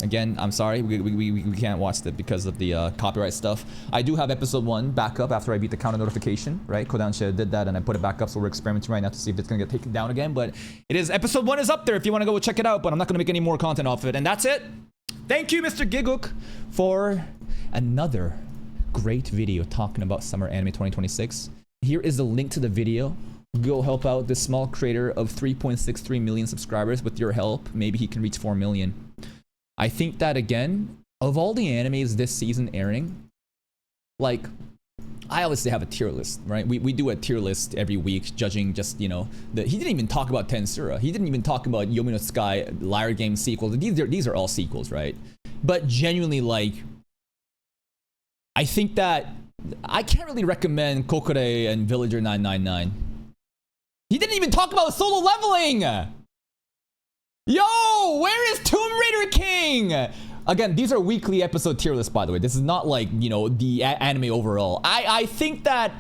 Again, I'm sorry. We can't watch that because of the copyright stuff. I do have episode 1 back up after I beat the counter notification, right? Kodansha did that and I put it back up, so we're experimenting right now to see if it's going to get taken down again. But it is, episode 1 is up there if you want to go check it out, but I'm not going to make any more content off it. And that's it. Thank you, Mr. Gigguk, for another great video talking about Summer Anime 2026. Here is the link to the video. Go help out this small creator of 3.63 million subscribers with your help. Maybe he can reach 4 million. I think that, again, of all the animes this season airing, like, I obviously have a tier list, right? We do a tier list every week, judging just, you know, he didn't even talk about Tensura. He didn't even talk about Yomi no Sky, Liar Game sequels. These are all sequels, right? But genuinely, like, I think that I can't really recommend Kokore and Villager 999. He didn't even talk about solo leveling! Yo, where is Tomb Raider King? Again, these are weekly episode tier lists, by the way. This is not like, you know, the anime overall. I think that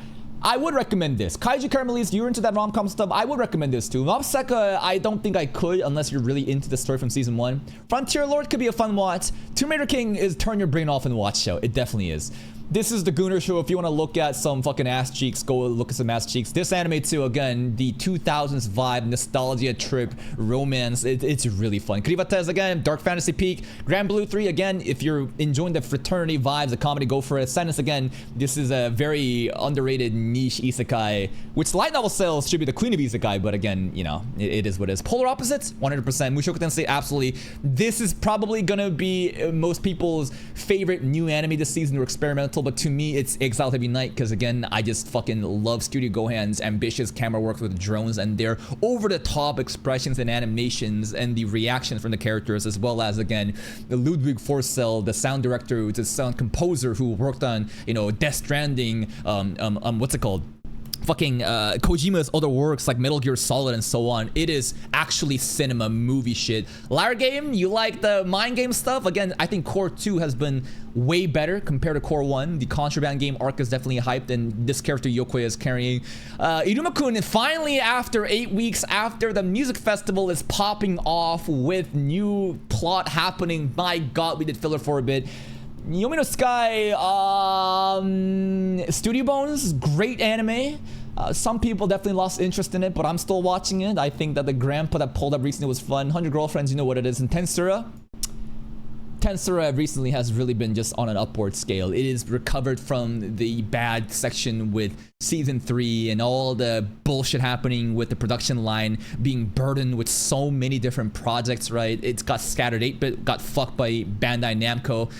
I would recommend this. Kaiju Caramelise, you're into that rom-com stuff, I would recommend this too. Mob Psycho, I don't think I could unless you're really into the story from season 1. Frontier Lord could be a fun watch. Tomb Raider King is turn your brain off and watch show. It definitely is. This is the Gooner Show. If you want to look at some fucking ass cheeks, go look at some ass cheeks. This anime too, again, the 2000s vibe, nostalgia trip, romance. It's really fun. Krivates again, Dark Fantasy Peak. Grand Blue 3 again, if you're enjoying the fraternity vibes, the comedy, go for it. Silence again, this is a very underrated niche isekai, which light novel sales should be the queen of isekai, but again, you know, it is what it is. Polar opposites, 100%. Mushoku Tensei, absolutely. This is probably gonna be most people's favorite new anime this season or experimental, but to me it's Exile Heavy Night because again I just fucking love Studio Gohan's ambitious camera work with drones and their over-the-top expressions and animations and the reactions from the characters, as well as again Ludwig Forssell, the sound director, the sound composer who worked on, you know, Death Stranding, what's it called, fucking Kojima's other works like Metal Gear Solid and so on. It is actually cinema movie shit. Liar Game, you like the mind game stuff? Again, I think Core 2 has been way better compared to Core 1. The Contraband game arc is definitely hyped, and this character Yokoya is carrying. Iruma-kun, finally after 8 weeks after the music festival, is popping off with new plot happening. My god, we did filler for a bit. Yomi no Sky, Studio Bones, great anime. Some people definitely lost interest in it, but I'm still watching it. I think that the grandpa that pulled up recently was fun. 100 Girlfriends, you know what it is. And Tensura recently has really been just on an upward scale. It is recovered from the bad section with season 3 and all the bullshit happening with the production line being burdened with so many different projects, right? It's got scattered 8-bit, got fucked by Bandai Namco.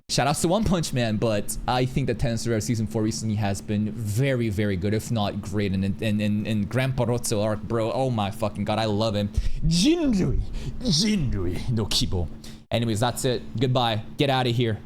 Shout outs to One Punch Man, but I think that Tensura season 4 recently has been very, very good, if not great. And Grandpa Rotso arc, bro, oh my fucking god, I love him. Jinrui no Kibo. Anyways, that's it. Goodbye. Get out of here.